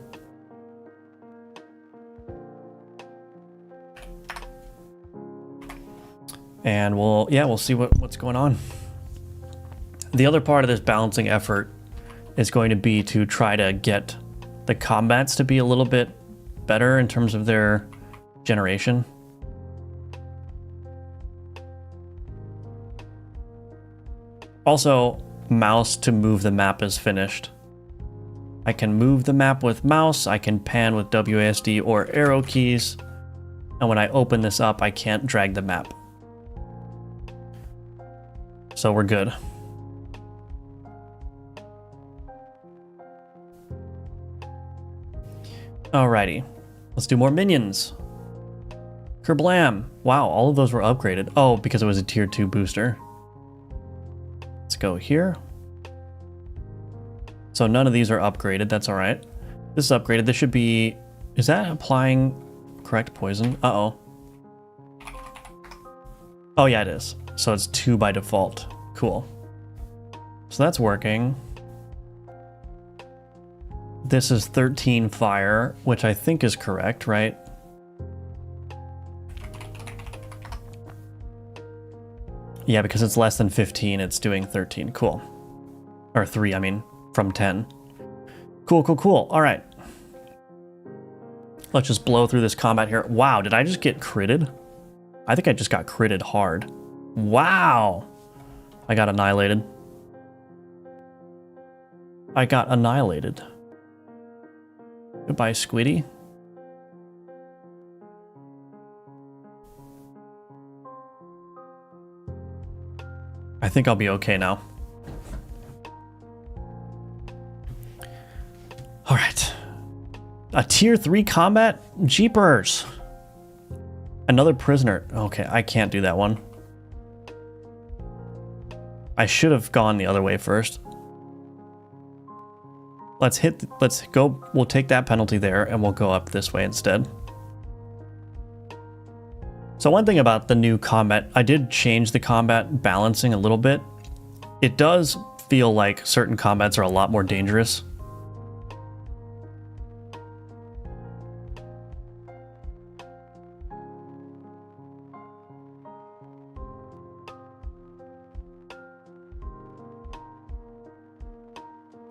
And we'll see what's going on. The other part of this balancing effort is going to be to try to get the combats to be a little bit better in terms of their generation. Also, mouse to move the map is finished. I can move the map with mouse, I can pan with WASD or arrow keys, and when I open this up, I can't drag the map. So we're good. Alrighty, let's do more minions. Kerblam! Wow, all of those were upgraded. Oh, because it was a tier 2 booster. Let's go here. So none of these are upgraded, that's all right. This is upgraded, this should be, is that applying correct poison? Uh-oh. Oh yeah, it is. So it's 2 by default, cool. So that's working. This is 13 fire, which I think is correct, right? Yeah, because it's less than 15, it's doing 13. Cool. Or 3, I mean, from 10. Cool, cool, cool. All right. Let's just blow through this combat here. Wow, did I just get critted? I think I just got critted hard. Wow. I got annihilated. I got annihilated. Goodbye, Squiddy. I think I'll be okay now. All right. A tier 3 combat? Jeepers. Another prisoner. Okay, I can't do that one. I should have gone the other way first. Let's go. We'll take that penalty there and we'll go up this way instead. So one thing about the new combat, I did change the combat balancing a little bit. It does feel like certain combats are a lot more dangerous.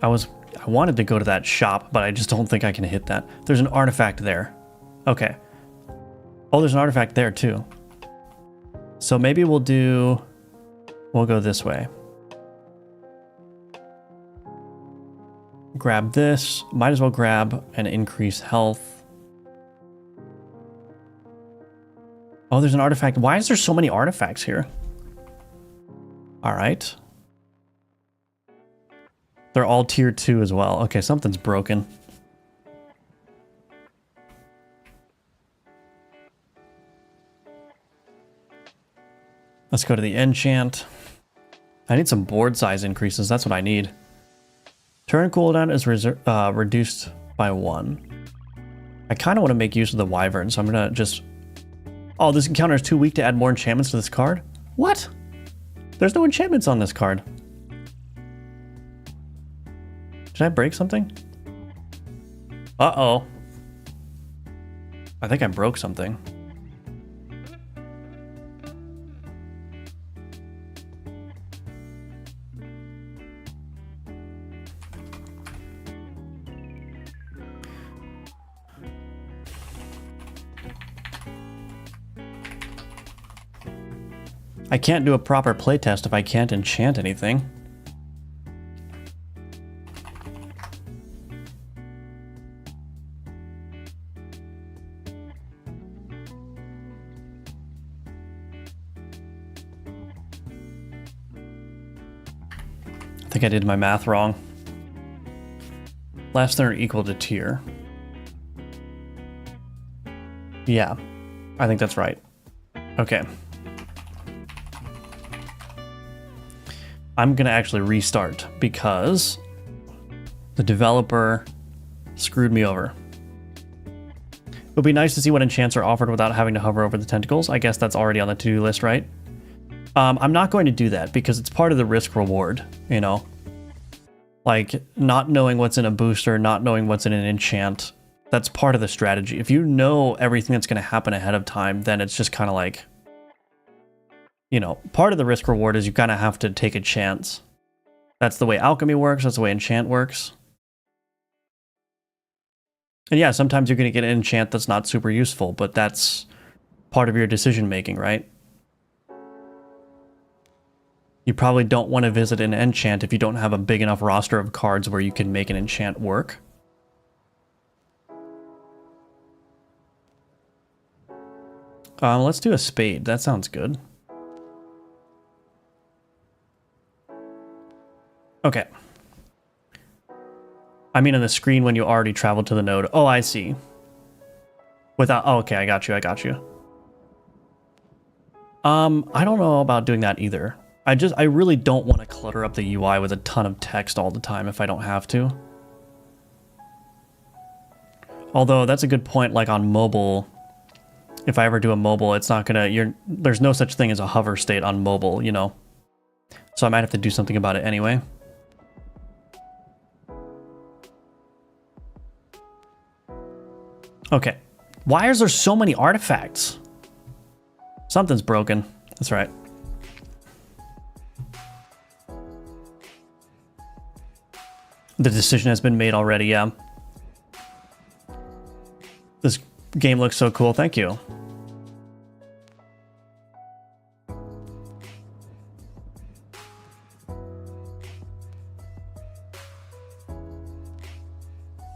I wanted to go to that shop, but I just don't think I can hit that. There's an artifact there. Okay. Oh, there's an artifact there too. So maybe we'll go this way. Grab this. Might as well grab and increase health. Oh, there's an artifact. Why is there so many artifacts here? All right. They're all tier 2 as well. Okay, something's broken. Let's go to the enchant. I need some board size increases. That's what I need. Turn cooldown is reduced by 1. I kind of want to make use of the wyvern, so I'm going to just... Oh, this encounter is too weak to add more enchantments to this card? What? There's no enchantments on this card. Did I break something? Uh-oh. I think I broke something. I can't do a proper playtest if I can't enchant anything. I think I did my math wrong. Less than or equal to tier. Yeah, I think that's right. Okay. I'm gonna actually restart because the developer screwed me over. It would be nice to see what enchants are offered without having to hover over the tentacles. I guess that's already on the to-do list, right? I'm not going to do that because it's part of the risk reward, you know? Like, not knowing what's in a booster, not knowing what's in an enchant, that's part of the strategy. If you know everything that's going to happen ahead of time, then it's just kind of like, you know, part of the risk reward is you kind of have to take a chance. That's the way alchemy works, that's the way enchant works. And yeah, sometimes you're going to get an enchant that's not super useful, but that's part of your decision making, right? You probably don't want to visit an enchant if you don't have a big enough roster of cards where you can make an enchant work. Let's do a spade. That sounds good. Okay. I mean on the screen when you already traveled to the node. Oh, I see. Without... Oh, okay, I got you, I got you. I don't know about doing that either. I really don't want to clutter up the UI with a ton of text all the time if I don't have to. Although, that's a good point, like on mobile. If I ever do a mobile, it's not gonna... There's no such thing as a hover state on mobile, you know? So I might have to do something about it anyway. Okay. Why is there so many artifacts? Something's broken. That's right. The decision has been made already, yeah. This game looks so cool, thank you.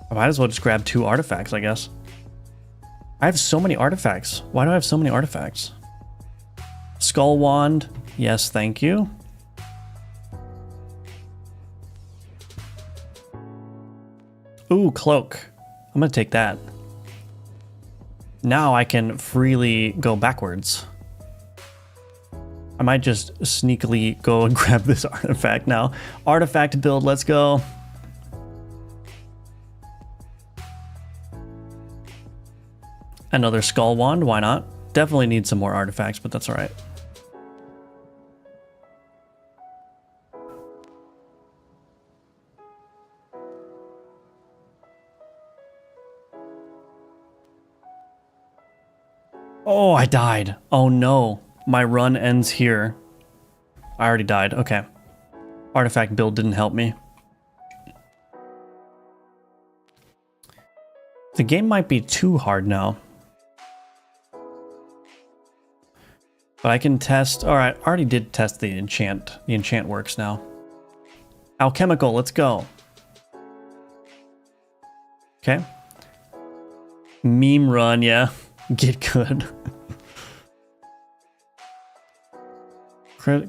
I might as well just grab 2 artifacts, I guess. I have so many artifacts. Why do I have so many artifacts? Skull Wand. Yes, thank you. Ooh, Cloak. I'm gonna take that. Now I can freely go backwards. I might just sneakily go and grab this artifact now. Artifact build, let's go. Another Skull Wand, why not? Definitely need some more artifacts, but that's all right. Oh, I died. Oh no, my run ends here. I already died, okay. Artifact build didn't help me. The game might be too hard now. But I can test, all right, I already did test the enchant. The enchant works now. Alchemical, let's go. Okay. Meme run, yeah. Get good.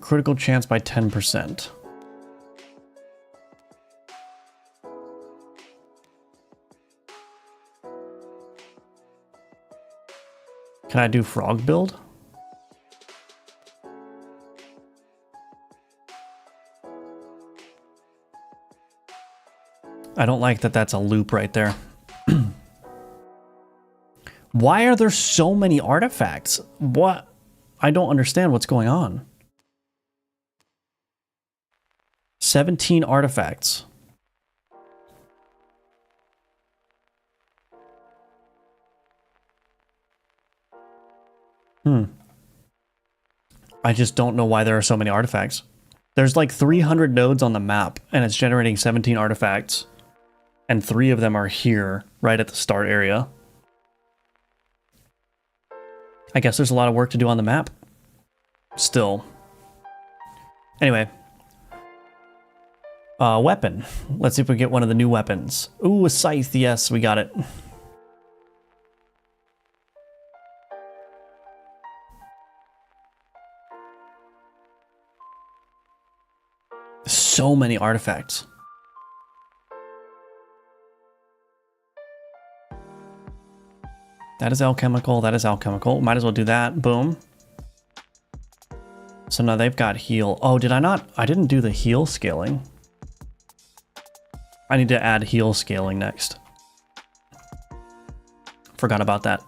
Critical chance by 10%. Can I do frog build? I don't like that that's a loop right there. Why are there so many artifacts? What? I don't understand what's going on. 17 artifacts. I just don't know why there are so many artifacts. There's like 300 nodes on the map, and it's generating 17 artifacts. And 3 of them are here, right at the start area. I guess there's a lot of work to do on the map. Still. Anyway. Weapon. Let's see if we get one of the new weapons. Ooh, a scythe. Yes, we got it. So many artifacts. That is alchemical, that is alchemical. Might as well do that. Boom. So now they've got heal. Oh, did I not? I didn't do the heal scaling. I need to add heal scaling next. Forgot about that.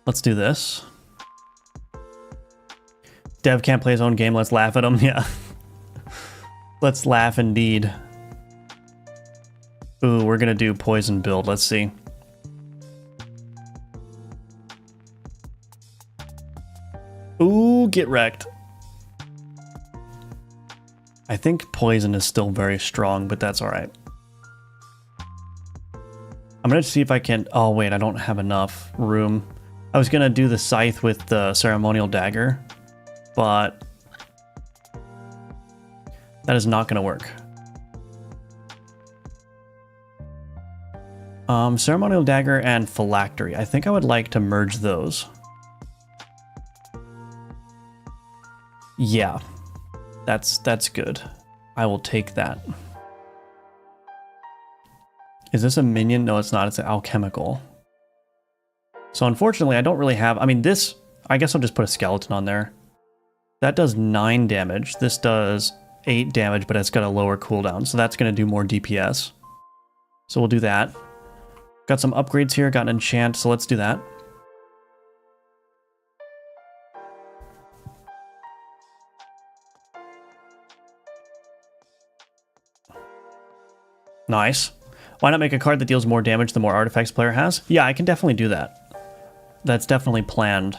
Let's do this. Dev can't play his own game, let's laugh at him. Yeah. Let's laugh indeed. Ooh, we're gonna do poison build, let's see. Ooh, get wrecked. I think poison is still very strong, but that's all right. I'm gonna see if I can, oh wait, I don't have enough room. I was gonna do the scythe with the ceremonial dagger, but that is not gonna work. Ceremonial dagger and phylactery. I think I would like to merge those. Yeah, that's good. I will take that. Is this a minion? No, it's not. It's an alchemical. So unfortunately, I don't really have... I mean, this... I guess I'll just put a skeleton on there. That does 9 damage. This does 8 damage, but it's got a lower cooldown. So that's going to do more DPS. So we'll do that. Got some upgrades here. Got an enchant, so let's do that. Nice. Why not make a card that deals more damage the more artifacts player has? Yeah, I can definitely do that. That's definitely planned.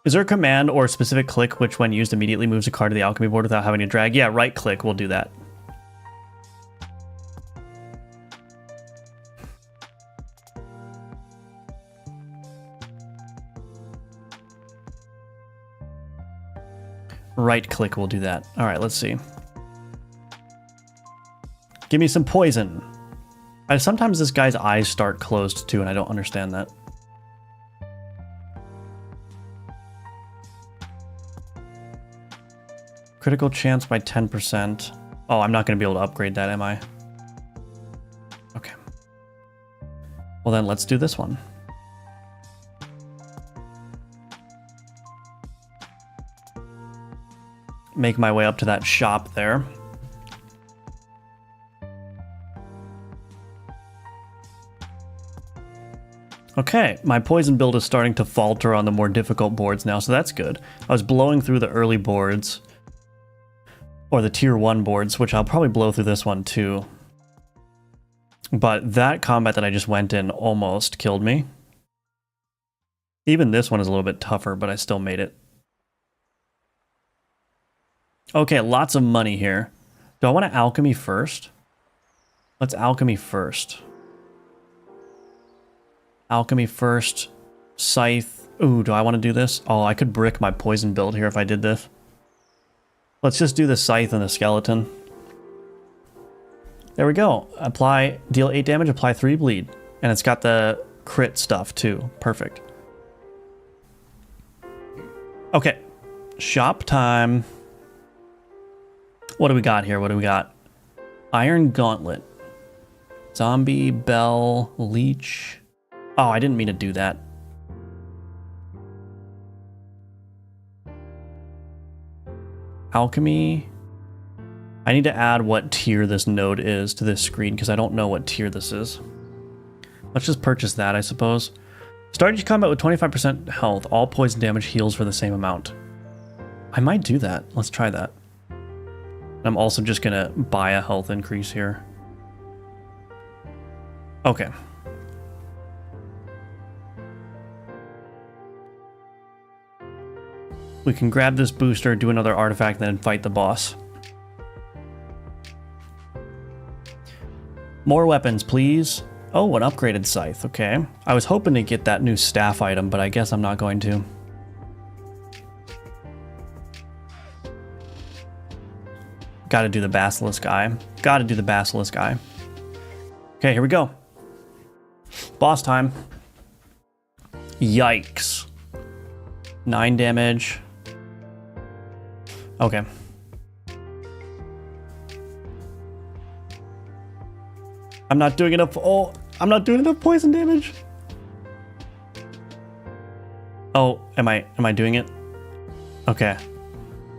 Is there a command or a specific click which when used immediately moves a card to the alchemy board without having to drag? Yeah, right click will do that. Right click will do that. All right, let's see. Give me some poison. Sometimes this guy's eyes start closed too, and I don't understand that. Critical chance by 10%. Oh, I'm not going to be able to upgrade that, am I? Okay. Well then, let's do this one. Make my way up to that shop there. Okay, my poison build is starting to falter on the more difficult boards now, so that's good. I was blowing through the early boards, or the tier 1 boards, which I'll probably blow through this one too. But that combat that I just went in almost killed me. Even this one is a little bit tougher, but I still made it. Okay, lots of money here. Do I want to alchemy first? Let's alchemy first. Alchemy first. Scythe. Ooh, do I want to do this? Oh, I could brick my poison build here if I did this. Let's just do the scythe and the skeleton. There we go. Apply, deal 8 damage, apply 3 bleed. And it's got the crit stuff too. Perfect. Okay. Shop time. What do we got here? What do we got? Iron Gauntlet. Zombie, Bell, Leech. Oh, I didn't mean to do that. Alchemy. I need to add what tier this node is to this screen because I don't know what tier this is. Let's just purchase that, I suppose. Start each combat with 25% health. All poison damage heals for the same amount. I might do that. Let's try that. I'm also just going to buy a health increase here. Okay. We can grab this booster, do another artifact, then fight the boss. More weapons, please. Oh, an upgraded scythe. Okay. I was hoping to get that new staff item, but I guess I'm not going to. Gotta do the basilisk eye. Gotta do the basilisk eye. Okay, here we go. Boss time. Yikes. 9 damage. Okay. I'm not doing enough. Oh, I'm not doing enough poison damage. Oh, am I doing it? Okay.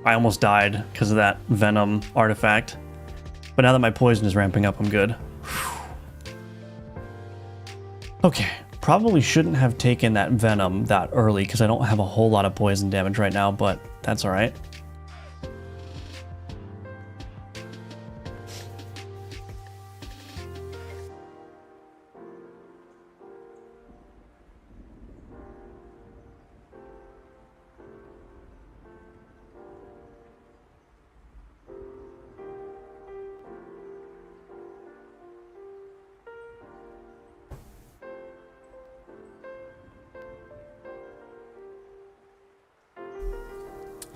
I almost died because of that venom artifact. But now that my poison is ramping up, I'm good. Okay. Probably shouldn't have taken that venom that early because I don't have a whole lot of poison damage right now, but that's all right.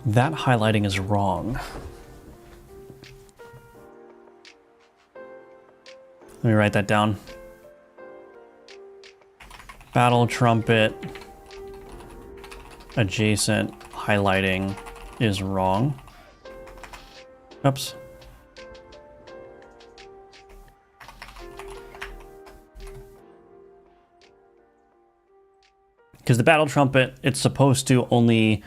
That highlighting is wrong. Let me write that down. Battle trumpet adjacent highlighting is wrong. Oops. Because the battle trumpet, it's supposed to only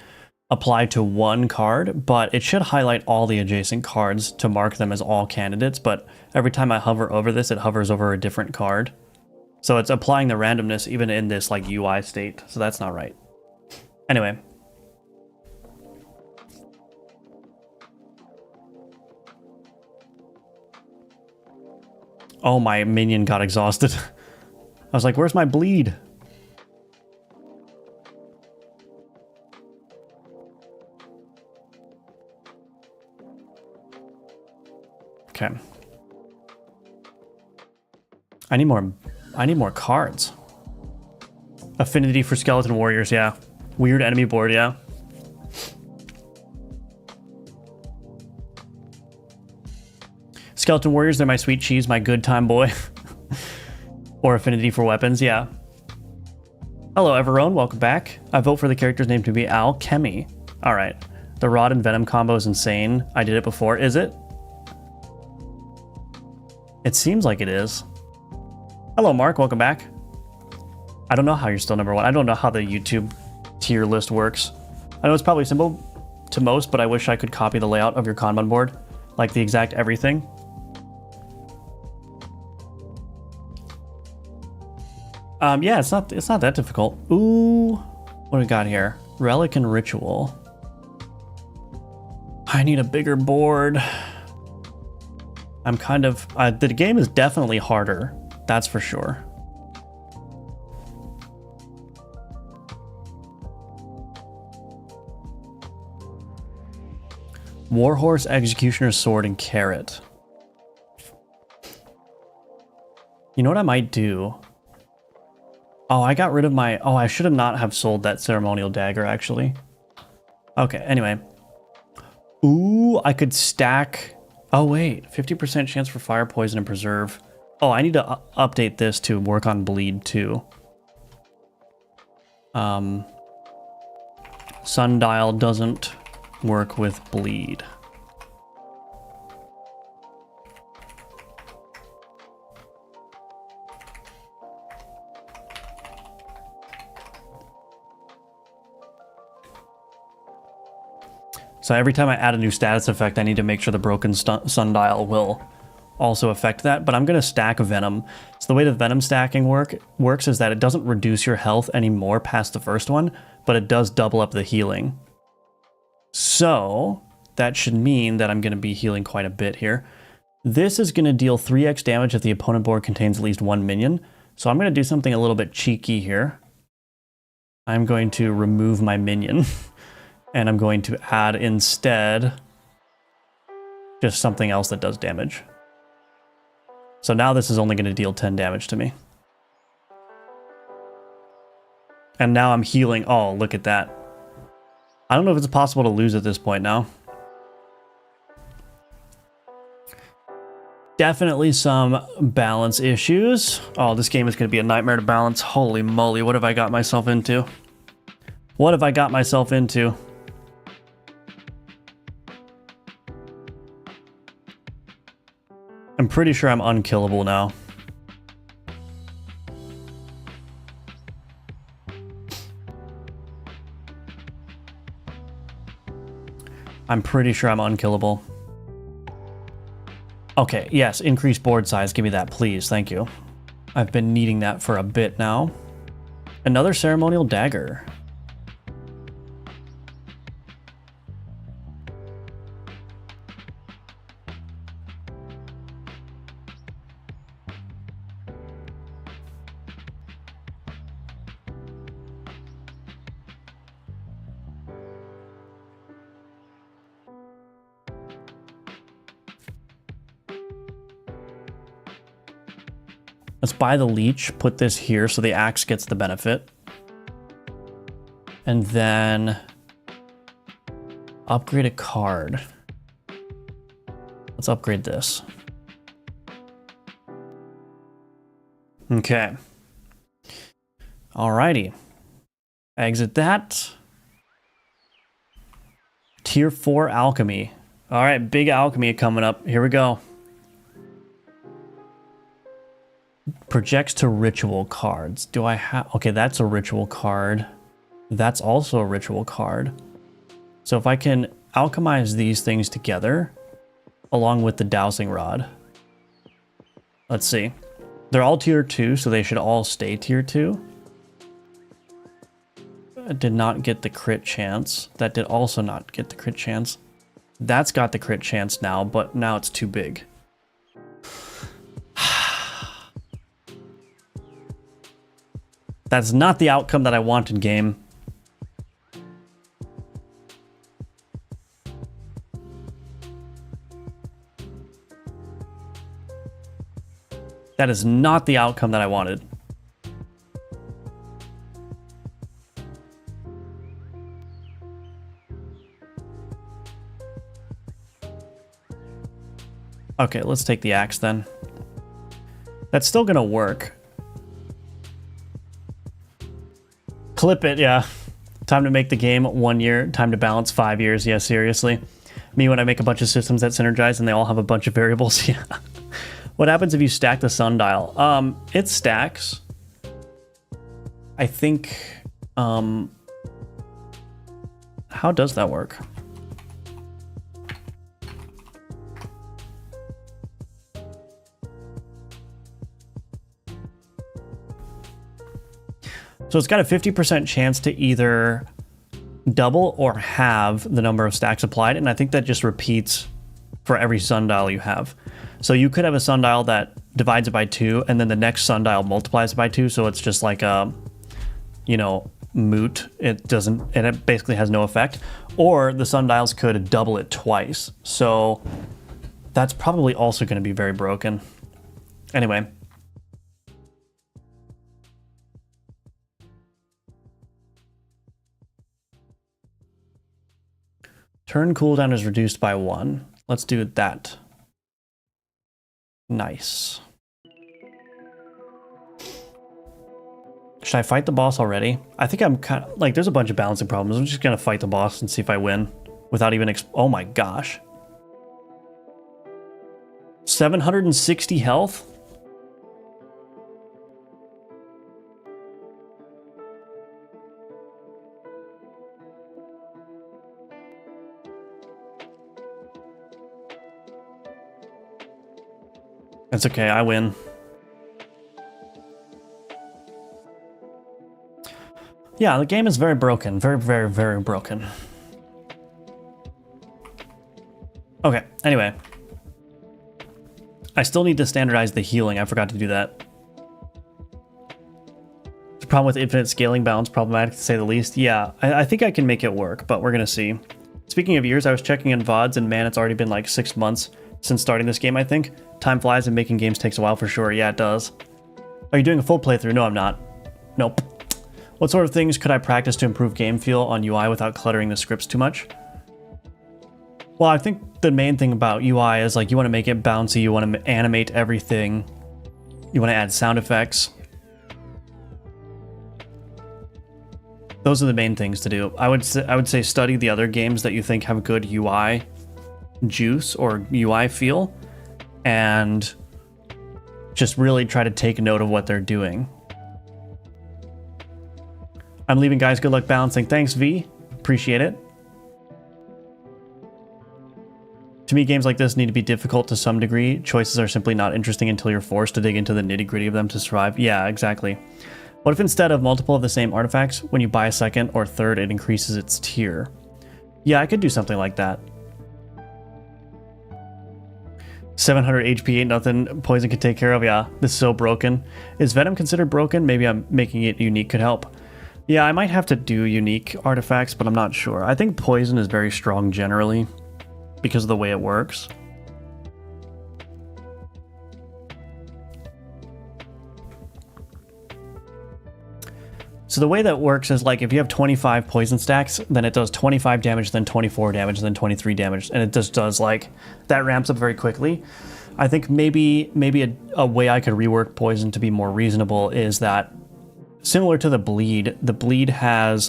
apply to one card, but it should highlight all the adjacent cards to mark them as all candidates, but every time I hover over this, it hovers over a different card. So it's applying the randomness even in this like UI state, so that's not right. Anyway. Oh, my minion got exhausted. I was like, where's my bleed? Okay. I need more cards. Affinity for skeleton warriors, yeah. Weird enemy board, yeah. Skeleton warriors, they're my sweet cheese, my good time boy. Or affinity for weapons, yeah. Hello, Everone, welcome back. I vote for the character's name to be Alchemy. All right. The Rod and Venom combo is insane. I did it before. Is it? It seems like it is. Hello, Mark, welcome back. I don't know how you're still number one. I don't know how the YouTube tier list works. I know it's probably simple to most, but I wish I could copy the layout of your Kanban board, like the exact everything. Yeah, it's not that difficult. Ooh, what do we got here? Relic and Ritual. I need a bigger board. I'm kind of... the game is definitely harder. That's for sure. Warhorse, Executioner's Sword, and Carrot. You know what I might do? Oh, I got rid of my... Oh, I should have not have sold that ceremonial dagger, actually. Okay, anyway. Ooh, I could stack... Oh, wait. 50% chance for fire, poison, and preserve. Oh, I need to update this to work on bleed, too. Sundial doesn't work with bleed. So every time I add a new status effect, I need to make sure the broken sundial will also affect that. But I'm going to stack Venom. So the way the Venom stacking works is that it doesn't reduce your health anymore past the first one, but it does double up the healing. So that should mean that I'm going to be healing quite a bit here. This is going to deal 3x damage if the opponent board contains at least one minion. So I'm going to do something a little bit cheeky here. I'm going to remove my minion. And I'm going to add instead just something else that does damage. So now this is only going to deal 10 damage to me. And now I'm healing. Oh, look at that. I don't know if it's possible to lose at this point now. Definitely some balance issues. Oh, this game is going to be a nightmare to balance. Holy moly, what have I got myself into? What have I got myself into? I'm pretty sure I'm unkillable now. I'm pretty sure I'm unkillable. Okay, yes, increase board size. Give me that, please. Thank you. I've been needing that for a bit now. Another ceremonial dagger. Let's buy the leech, put this here so the axe gets the benefit. And then upgrade a card. Let's upgrade this. Okay. Alrighty. Exit that. Tier 4 alchemy. Alright, big alchemy coming up. Here we go. Projects to ritual cards. Do I have... Okay, that's a ritual card. That's also a ritual card. So if I can alchemize these things together, along with the dowsing rod. Let's see. They're all tier 2, so they should all stay tier 2. I did not get the crit chance. That did also not get the crit chance. That's got the crit chance now, but now it's too big. That's not the outcome that I wanted, game. That is not the outcome that I wanted. Okay, let's take the axe then. That's still gonna work. Clip it, yeah. Time to make the game 1 year, time to balance 5 years. Yeah, seriously. Me when I make a bunch of systems that synergize and they all have a bunch of variables. Yeah. What happens if you stack the sundial? It stacks. I think, how does that work? So it's got a 50% chance to either double or halve the number of stacks applied, and I think that just repeats for every sundial you have. So you could have a sundial that divides it by 2, and then the next sundial multiplies it by 2, so it's just like a, you know, moot. It doesn't, and it basically has no effect. Or the sundials could double it twice. So that's probably also going to be very broken. Anyway. Turn cooldown is reduced by 1. Let's do that. Nice. Should I fight the boss already? I think I'm kind of like, there's a bunch of balancing problems. I'm just gonna fight the boss and see if I win without even oh my gosh. 760 health? It's okay, I win. Yeah, the game is very broken. Very, very, very broken. Okay, anyway. I still need to standardize the healing. I forgot to do that. The problem with infinite scaling balance, problematic to say the least. Yeah, I think I can make it work, but we're gonna see. Speaking of years, I was checking in VODs, and man, it's already been like 6 months since starting this game, I think. Time flies and making games takes a while for sure. Yeah, it does. Are you doing a full playthrough? No, I'm not. Nope. What sort of things could I practice to improve game feel on UI without cluttering the scripts too much? Well, I think the main thing about UI is like you want to make it bouncy, you want to animate everything, you want to add sound effects. Those are the main things to do. I would say study the other games that you think have good UI juice or UI feel, and just really try to take note of what they're doing. I'm leaving, guys. Good luck balancing. Thanks, V. Appreciate it. To me, games like this need to be difficult to some degree. Choices are simply not interesting until you're forced to dig into the nitty-gritty of them to survive. Yeah, exactly. What if instead of multiple of the same artifacts, when you buy a second or third, it increases its tier? Yeah, I could do something like that. 700 HP ain't nothing poison could take care of. Yeah, this is so broken. Is Venom considered broken? Maybe I'm making it unique could help. Yeah, I might have to do unique artifacts, but I'm not sure. I think poison is very strong generally because of the way it works. So the way that works is like if you have 25 poison stacks, then it does 25 damage, then 24 damage, then 23 damage, and it just does like, that ramps up very quickly. I think maybe a way I could rework poison to be more reasonable is that similar to the bleed has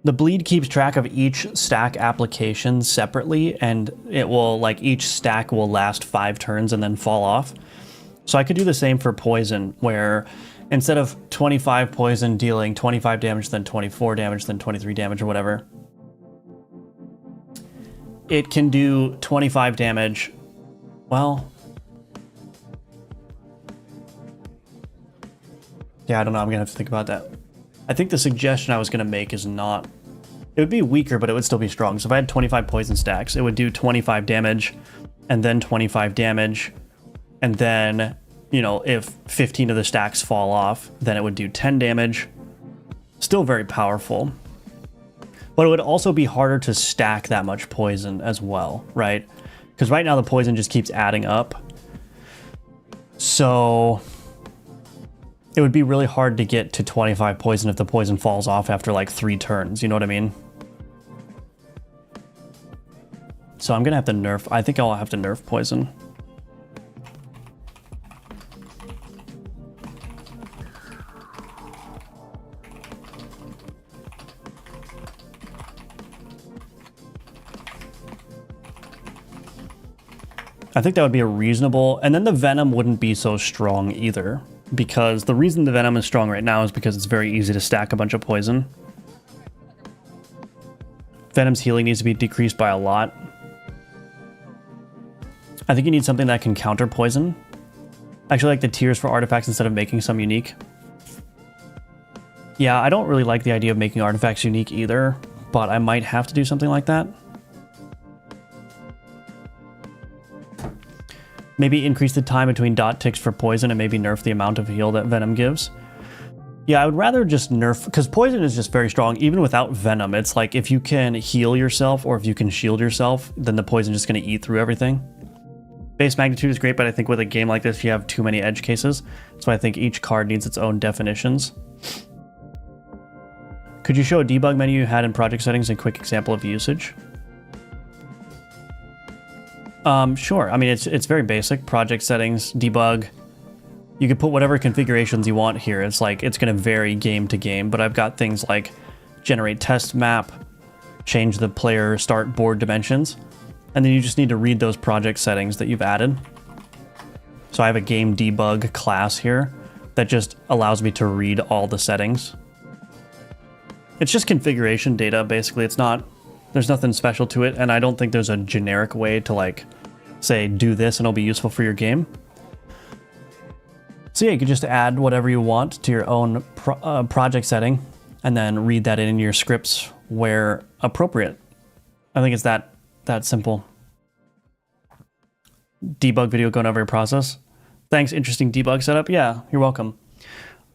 the bleed keeps track of each stack application separately, and it will, like, each stack will last 5 turns and then fall off. So I could do the same for poison, where instead of 25 poison dealing 25 damage, then 24 damage, then 23 damage or whatever, it can do 25 damage. Well, yeah, I don't know. I'm gonna have to think about that. I think the suggestion I was gonna make is not, it would be weaker, but it would still be strong. So if I had 25 poison stacks, it would do 25 damage and then 25 damage. And then, you know, if 15 of the stacks fall off, then it would do 10 damage. Still very powerful. But it would also be harder to stack that much poison as well, right? Because right now the poison just keeps adding up. So it would be really hard to get to 25 poison if the poison falls off after like 3 turns, you know what I mean? So I'm gonna have to nerf, I think I'll have to nerf poison. I think that would be a reasonable, and then the venom wouldn't be so strong either, because the reason the venom is strong right now is because it's very easy to stack a bunch of poison. Venom's healing needs to be decreased by a lot. I think you need something that can counter poison. Actually, like the tiers for artifacts instead of making some unique. Yeah, I don't really like the idea of making artifacts unique either, but I might have to do something like that. Maybe increase the time between dot ticks for poison and maybe nerf the amount of heal that venom gives. Yeah, I would rather just nerf, because poison is just very strong, even without venom. It's like if you can heal yourself or if you can shield yourself, then the poison is just going to eat through everything. Base magnitude is great, but I think with a game like this, you have too many edge cases. So I think each card needs its own definitions. Could you show a debug menu you had in project settings and quick example of usage? Sure. I mean, it's very basic. Project settings, debug. You can put whatever configurations you want here. It's like, it's going to vary game to game, but I've got things like generate test map, change the player start board dimensions, and then you just need to read those project settings that you've added. So I have a game debug class here that just allows me to read all the settings. It's just configuration data, basically. It's not, there's nothing special to it, and I don't think there's a generic way to like say do this and it'll be useful for your game. So yeah, you can just add whatever you want to your own project setting and then read that in your scripts where appropriate. I think it's that simple. Debug video going over your process. Thanks, interesting debug setup. Yeah, you're welcome.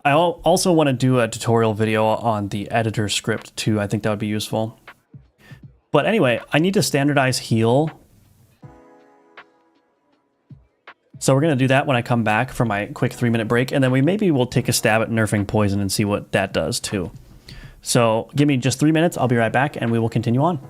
I also want to do a tutorial video on the editor script too. I think that would be useful. But anyway, I need to standardize heal. So we're going to do that when I come back for my quick 3-minute break, and then we'll take a stab at nerfing poison and see what that does too. So give me just 3 minutes. I'll be right back and we will continue on.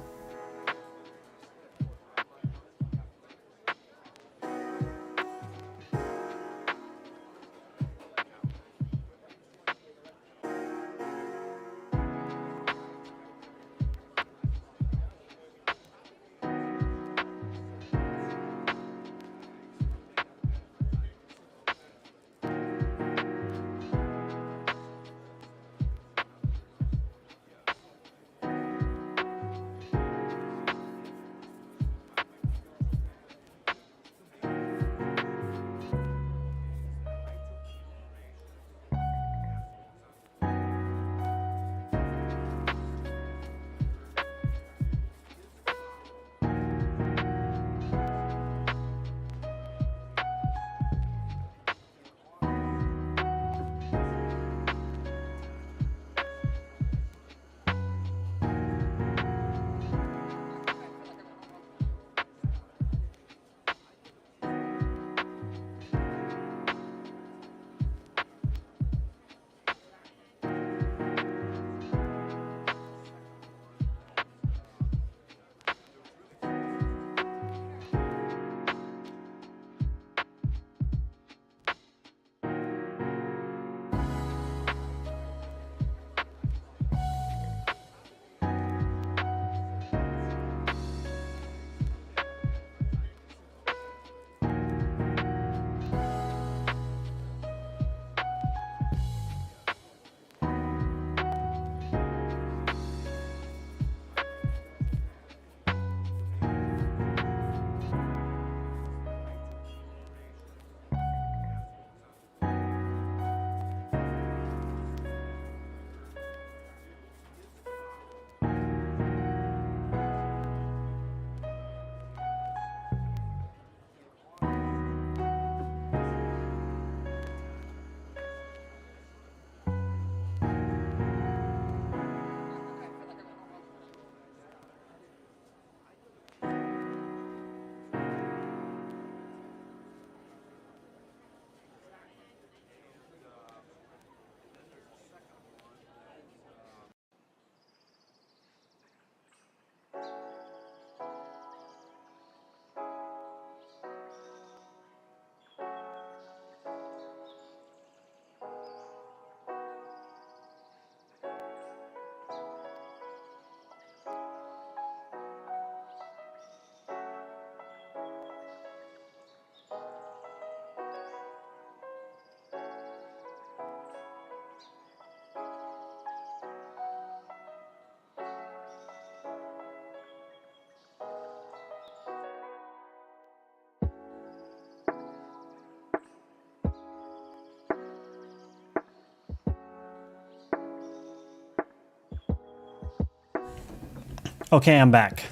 Okay, I'm back.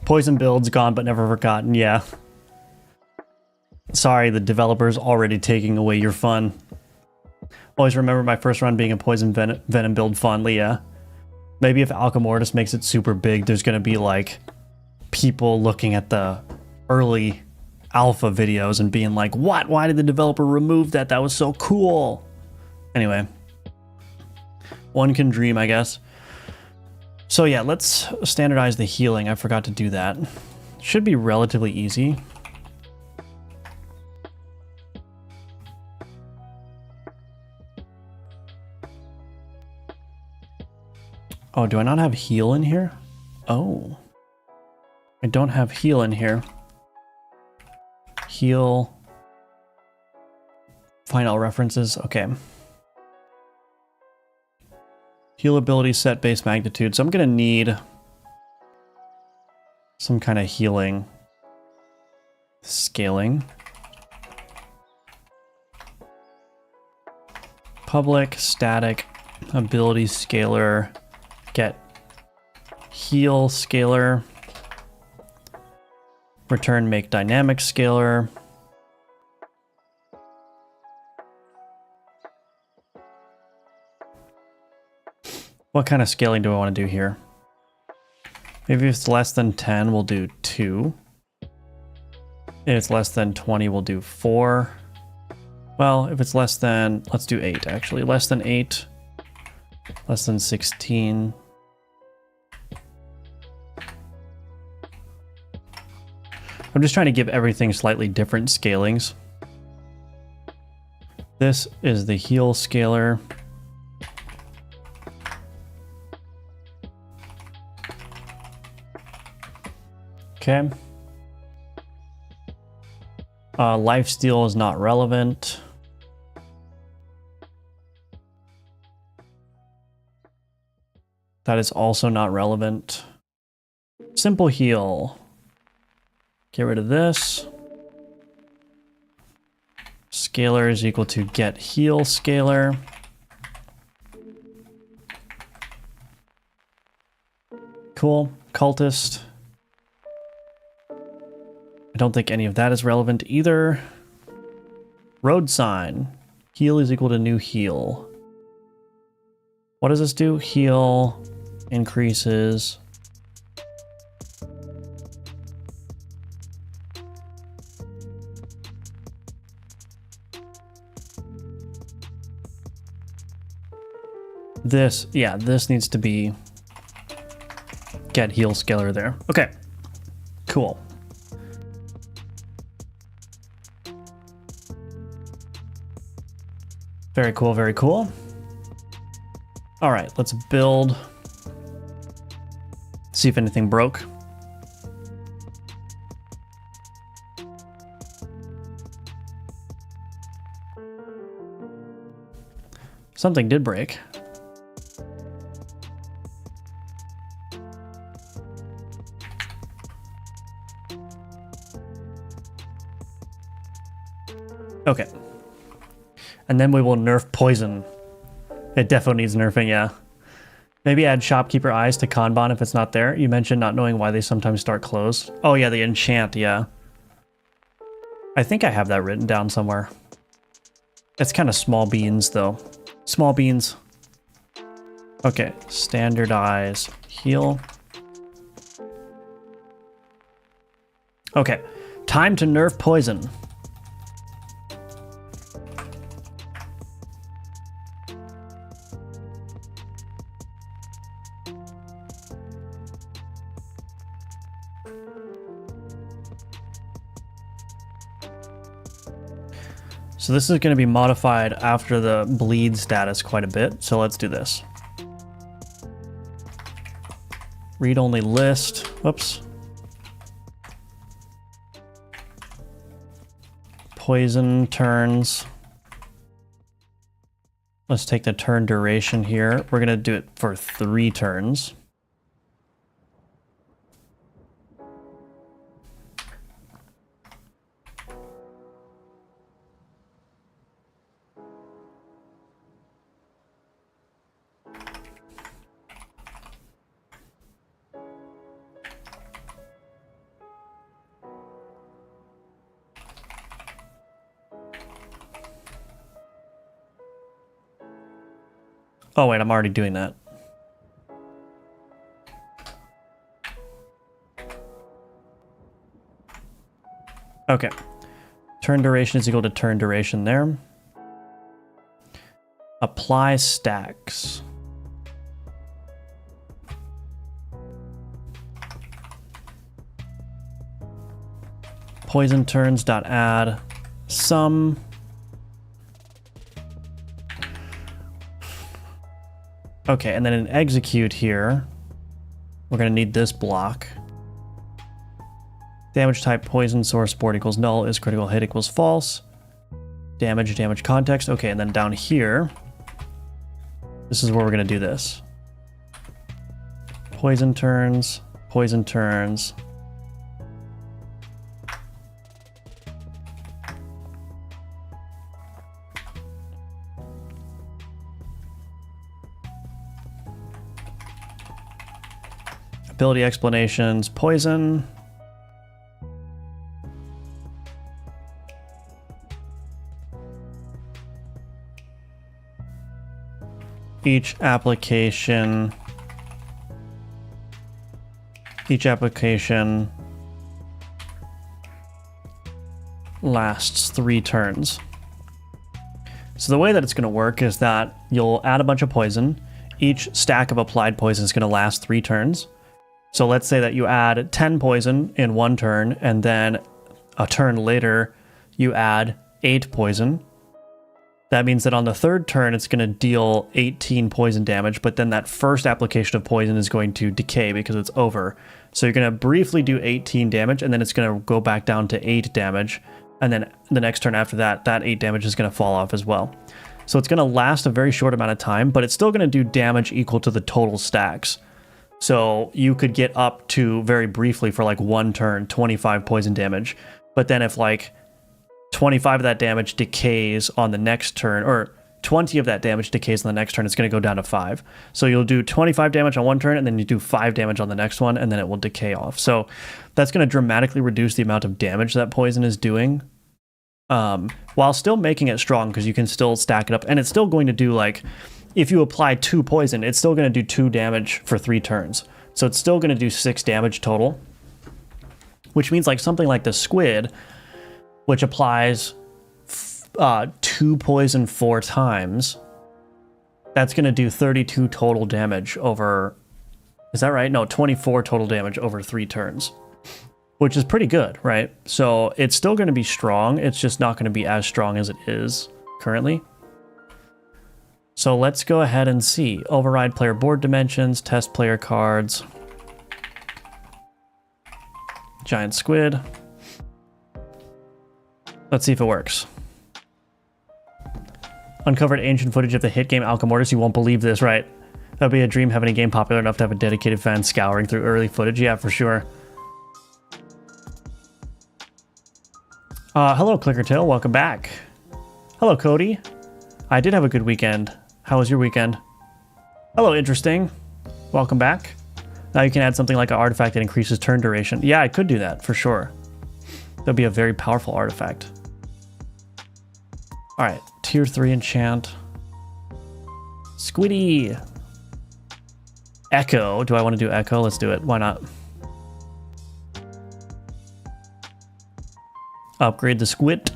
Poison build's gone but never forgotten, yeah. Sorry, the developer's already taking away your fun. Always remember my first run being a poison venom build fondly, yeah. Maybe if Alchemortis makes it super big, there's gonna be like people looking at the early alpha videos and being like, what? Why did the developer remove that? That was so cool. Anyway, one can dream, I guess. So yeah, let's standardize the healing. I forgot to do that. Should be relatively easy. Oh, do I not have heal in here? Oh. I don't have heal in here. Heal. Find all references. Okay. Heal ability set base magnitude. So I'm going to need some kind of healing. Scaling. Public, static, ability scalar. Get heal scalar. Return make dynamic scalar. What kind of scaling do I want to do here? Maybe if it's less than 10, we'll do 2. If it's less than 20, we'll do 4. Well, if it's less than, let's do 8 actually. Less than 8, less than 16. I'm just trying to give everything slightly different scalings. This is the heal scalar. Okay. Lifesteal is not relevant. That is also not relevant. Simple heal. Get rid of this. Scalar is equal to get heal scalar. Cool. Cultist. I don't think any of that is relevant either. Road sign. Heal is equal to new heal. What does this do? Heal increases. This, yeah, this needs to be get heal scalar there. Okay, cool. Very cool, very cool. All right, let's build. See if anything broke. Something did break. Okay. And then we will nerf poison. It definitely needs nerfing, yeah. Maybe add shopkeeper eyes to Kanban if it's not there. You mentioned not knowing why they sometimes start closed. Oh yeah, the enchant, yeah. I think I have that written down somewhere. It's kind of small beans though. Small beans. Okay, standardize heal. Okay, time to nerf poison. So this is going to be modified after the bleed status quite a bit. So let's do this. Read only list. Whoops. Poison turns. Let's take the turn duration here. We're going to do it for 3 turns. Oh wait, I'm already doing that. Okay. Turn duration is equal to turn duration there. Apply stacks. Poison turns dot add sum. Okay, and then in execute here, we're gonna need this block. Damage type poison source board equals null is critical hit equals false. Damage context. Okay, and then down here, this is where we're gonna do this. Poison turns, poison turns. Ability explanations, poison. Each application lasts 3 turns. So the way that it's going to work is that you'll add a bunch of poison. Each stack of applied poison is going to last 3 turns. So let's say that you add 10 poison in 1 turn, and then a turn later you add 8 poison. That means that on the 3rd turn, it's going to deal 18 poison damage, but then that first application of poison is going to decay because it's over. So you're going to briefly do 18 damage, and then it's going to go back down to 8 damage. And then the next turn after that, that 8 damage is going to fall off as well. So it's going to last a very short amount of time, but it's still going to do damage equal to the total stacks. So you could get up to, very briefly for like 1 turn, 25 poison damage. But then if like 25 of that damage decays on the next turn, or 20 of that damage decays on the next turn, it's going to go down to 5. So you'll do 25 damage on 1 turn, and then you do 5 damage on the next one, and then it will decay off. So that's going to dramatically reduce the amount of damage that poison is doing, while still making it strong, because you can still stack it up. And it's still going to do, like, if you apply 2 poison, it's still going to do 2 damage for 3 turns. So it's still going to do 6 damage total, which means like something like the squid, which applies 2 poison 4 times, that's going to do 32 total damage over, is that right? No, 24 total damage over 3 turns, which is pretty good, right? So it's still going to be strong. It's just not going to be as strong as it is currently. So let's go ahead and see. Override player board dimensions, test player cards, giant squid. Let's see if it works. Uncovered ancient footage of the hit game Alchemortis. You won't believe this, right? That'd be a dream, having a game popular enough to have a dedicated fan scouring through early footage. Yeah, for sure. Hello, Clickertail. Welcome back. Hello, Cody. I did have a good weekend. How was your weekend? Hello, Interesting. Welcome back. Now you can add something like an artifact that increases turn duration. Yeah, I could do that, for sure. That'd be a very powerful artifact. All right, tier 3 enchant. Squiddy. Echo. Do I want to do Echo? Let's do it. Why not? Upgrade the squid.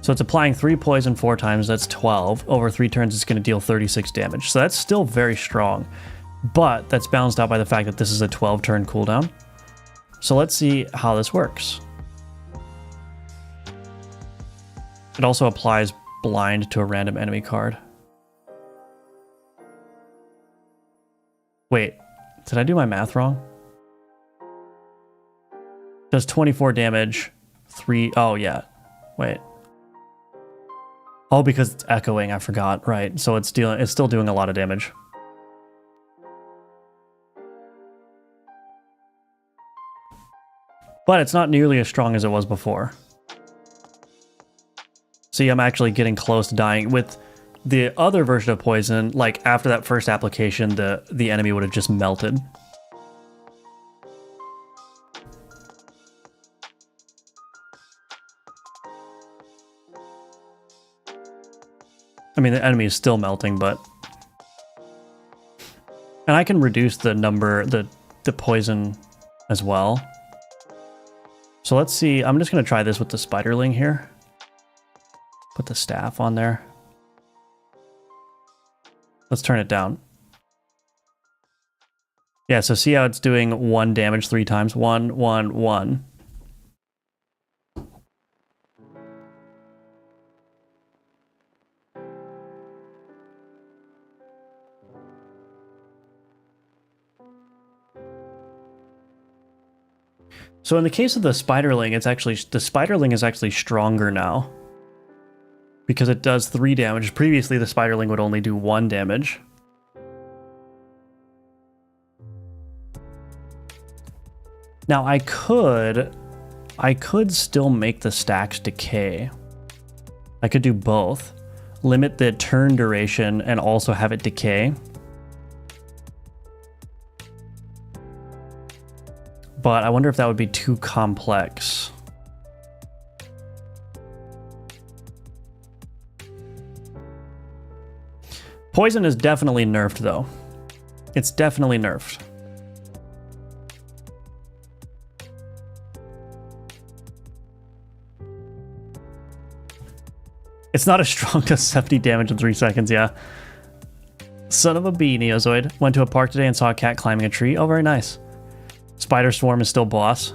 So it's applying 3 poison 4 times. That's 12. Over 3 turns, it's going to deal 36 damage. So that's still very strong. But that's balanced out by the fact that this is a 12-turn cooldown. So let's see how this works. It also applies blind to a random enemy card. Wait, did I do my math wrong? Does 24 damage, 3... Oh, yeah. Wait. Oh, because it's echoing, I forgot. Right, so it's still doing a lot of damage. But it's not nearly as strong as it was before. See, I'm actually getting close to dying. With the other version of poison, like after that first application, the enemy would have just melted. I mean, the enemy is still melting, but... And I can reduce the number, the poison as well. So let's see. I'm just going to try this with the spiderling here. Put the staff on there. Let's turn it down. Yeah, so see how it's doing 1 damage 3 times? 1, 1, 1. So in the case of the spiderling, the spiderling is actually stronger now. Because it does 3 damage. Previously, the spiderling would only do 1 damage. Now I could still make the stacks decay. I could do both. Limit the turn duration and also have it decay. But I wonder if that would be too complex. Poison is definitely nerfed though. It's definitely nerfed. It's not as strong as 70 damage in 3 seconds, yeah. Son of a bee, Neozoid. Went to a park today and saw a cat climbing a tree. Oh, very nice. Spider Swarm is still boss.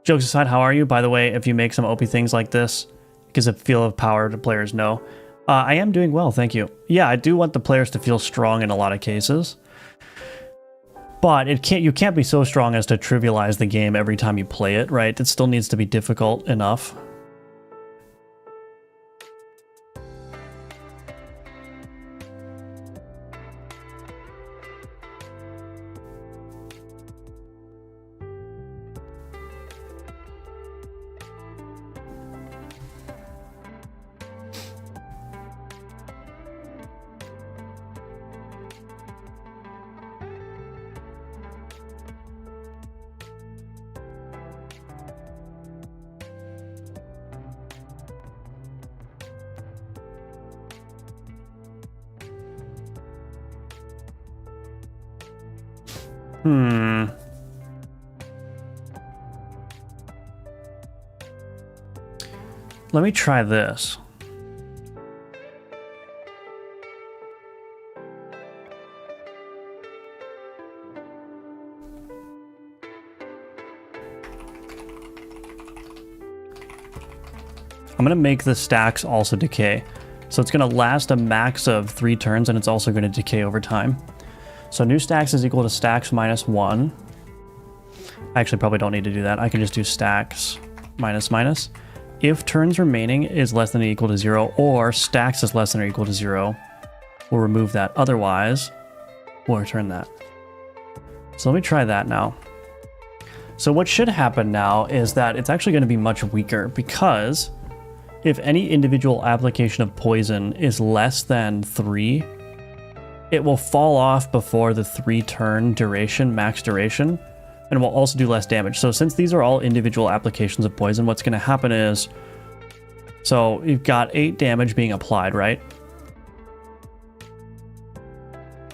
Jokes aside, how are you? By the way, if you make some OP things like this, it gives a feel of power to players know. I am doing well, thank you. Yeah, I do want the players to feel strong in a lot of cases. But you can't be so strong as to trivialize the game every time you play it, right? It still needs to be difficult enough. Let me try this. I'm going to make the stacks also decay. So it's going to last a max of 3 turns, and it's also going to decay over time. So new stacks is equal to stacks minus 1. I actually probably don't need to do that. I can just do stacks minus minus. If turns remaining is less than or equal to 0, or stacks is less than or equal to 0, we'll remove that. Otherwise, we'll return that. So let me try that now. So what should happen now is that it's actually going to be much weaker, because if any individual application of poison is less than 3, it will fall off before the 3-turn duration, max duration, and will also do less damage. So since these are all individual applications of poison, what's going to happen is, so you've got 8 damage being applied, right?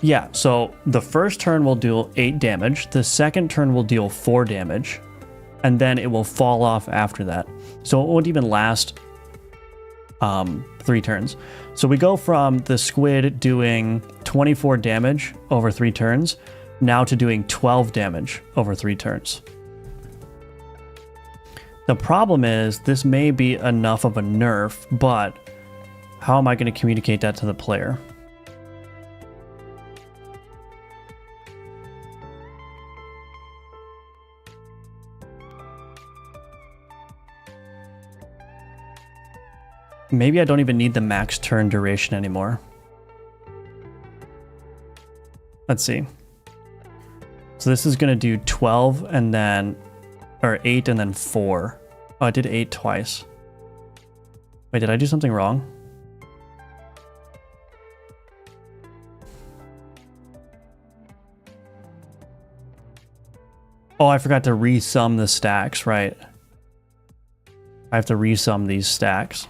Yeah, so the first turn will deal 8 damage, the second turn will deal 4 damage, and then it will fall off after that. So it won't even last 3 turns. So we go from the squid doing 24 damage over 3 turns, now to doing 12 damage over 3 turns. The problem is this may be enough of a nerf, but how am I going to communicate that to the player? Maybe I don't even need the max turn duration anymore. Let's see. So this is going to do 12 and then, or 8 and then 4. Oh, I did 8 twice. Wait, did I do something wrong? Oh, I forgot to resum the stacks, right? I have to resum these stacks.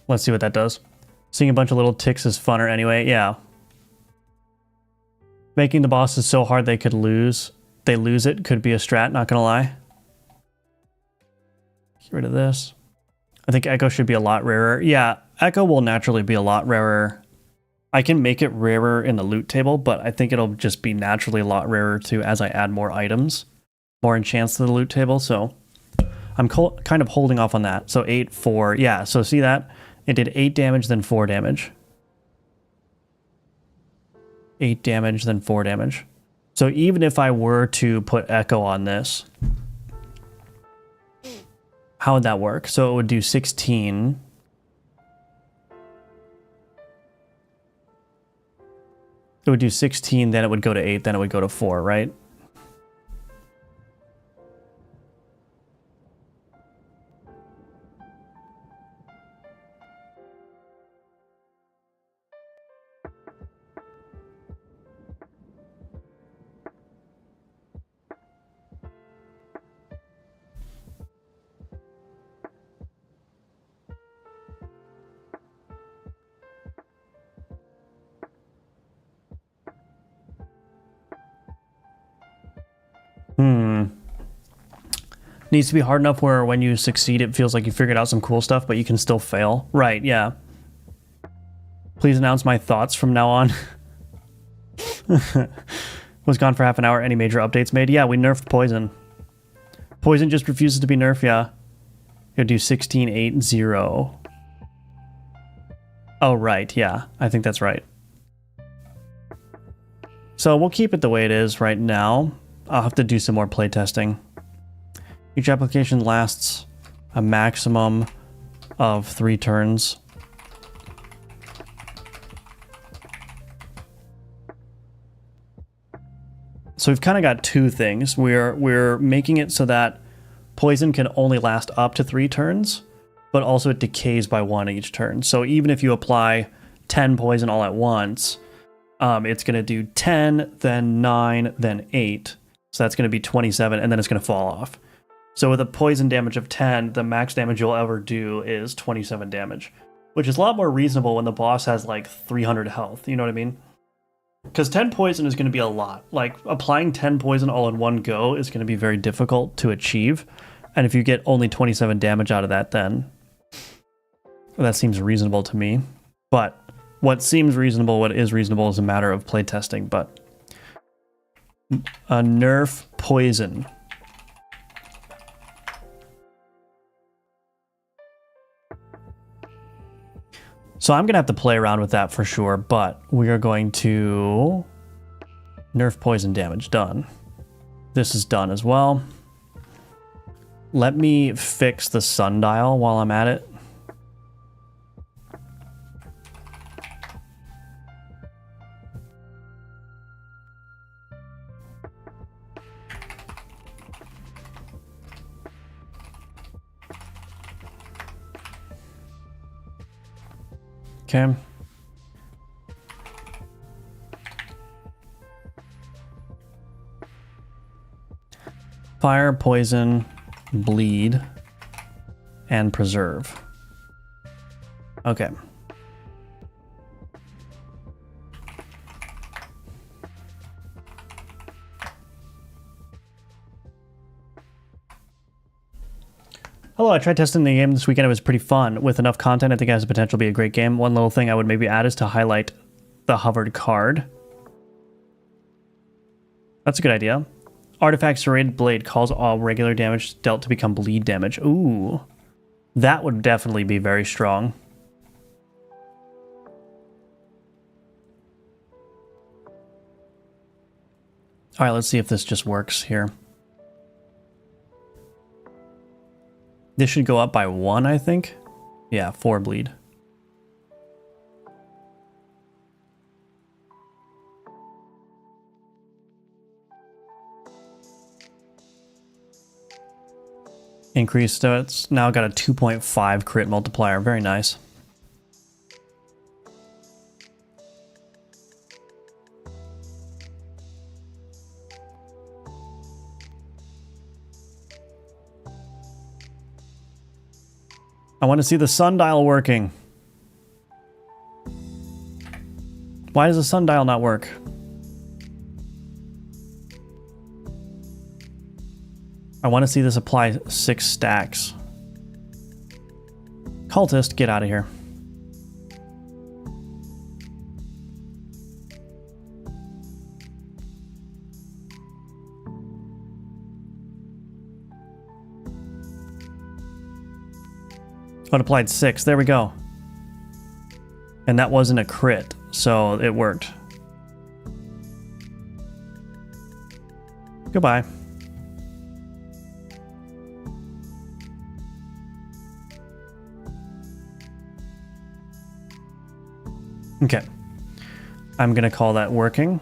Let's see what that does. Seeing a bunch of little ticks is funner anyway. Yeah. Making the bosses so hard they lose it could be a strat, not gonna lie. Get rid of this. I think Echo should be a lot rarer. Yeah, Echo will naturally be a lot rarer. I can make it rarer in the loot table, but I think it'll just be naturally a lot rarer too as I add more items, more enchants to the loot table. So I'm kind of holding off on that. So 8, 4. Yeah, so see that? It did 8 damage, then 4 damage. 8 damage, then 4 damage. So even if I were to put Echo on this, how would that work? So it would do 16. It would do 16, then it would go to 8, then it would go to 4, right? Needs to be hard enough where when you succeed, it feels like you figured out some cool stuff, but you can still fail. Right, yeah. Please announce my thoughts from now on. Was gone for half an hour. Any major updates made? Yeah, we nerfed Poison. Poison just refuses to be nerfed, yeah. It'll do 16, 8, 0. Oh, right, yeah. I think that's right. So we'll keep it the way it is right now. I'll have to do some more playtesting. Each application lasts a maximum of 3 turns. So we've kind of got two things. We're making it so that poison can only last up to 3 turns, but also it decays by 1 each turn. So even if you apply 10 poison all at once, it's going to do 10, then 9, then 8. So that's going to be 27, and then it's going to fall off. So with a poison damage of 10, the max damage you'll ever do is 27 damage, which is a lot more reasonable when the boss has like 300 health. You know what I mean? Because 10 poison is going to be a lot. Like, applying 10 poison all in one go is going to be very difficult to achieve. And if you get only 27 damage out of that, then that seems reasonable to me. But what seems reasonable, what is reasonable, is a matter of playtesting. But a nerf poison. So I'm going to have to play around with that for sure, but we are going to nerf poison damage. Done. This is done as well. Let me fix the sundial while I'm at it. Okay. Fire, poison, bleed, and preserve. Okay. Hello, I tried testing the game this weekend. It was pretty fun. With enough content, I think it has the potential to be a great game. One little thing I would maybe add is to highlight the hovered card. That's a good idea. Artifact Serrated Blade calls all regular damage dealt to become bleed damage. Ooh. That would definitely be very strong. Alright, let's see if this just works here. This should go up by 1, I think. Yeah, 4 bleed. increased, so it's now got a 2.5 crit multiplier. Very nice. I want to see the sundial working. Why does the sundial not work? I want to see this apply 6 stacks. Cultist, get out of here. Oh, it applied 6. There we go. And that wasn't a crit, so it worked. Goodbye. Okay. I'm going to call that working.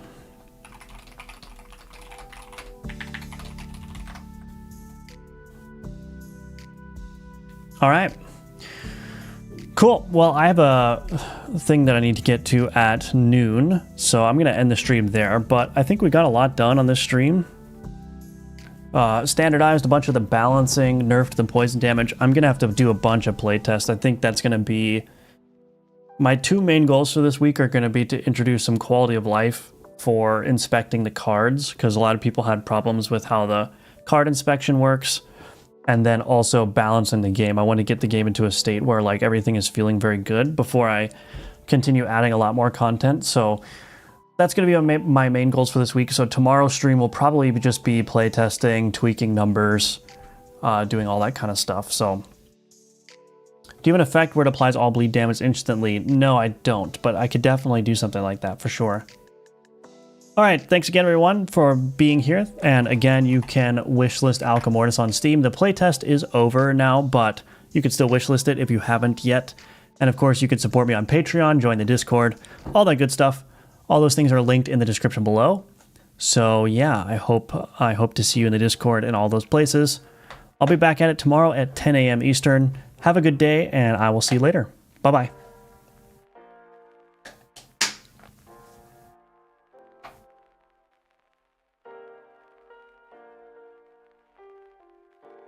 All right. Cool. Well, I have a thing that I need to get to at noon, so I'm going to end the stream there, but I think we got a lot done on this stream. Standardized a bunch of the balancing, nerfed the poison damage. I'm going to have to do a bunch of playtests. I think that's going to be... My 2 main goals for this week are going to be to introduce some quality of life for inspecting the cards, because a lot of people had problems with how the card inspection works, and then also balancing the game. I want to get the game into a state where like everything is feeling very good before I continue adding a lot more content. So that's going to be my main goals for this week. So tomorrow's stream will probably just be playtesting, tweaking numbers, doing all that kind of stuff. So... Do you have an effect where it applies all bleed damage instantly? No, I don't, but I could definitely do something like that for sure. All right, thanks again, everyone, for being here. And again, you can wishlist Alchemortis on Steam. The playtest is over now, but you can still wishlist it if you haven't yet. And of course, you can support me on Patreon, join the Discord, all that good stuff. All those things are linked in the description below. So yeah, I hope to see you in the Discord and all those places. I'll be back at it tomorrow at 10 a.m. Eastern. Have a good day, and I will see you later. Bye-bye.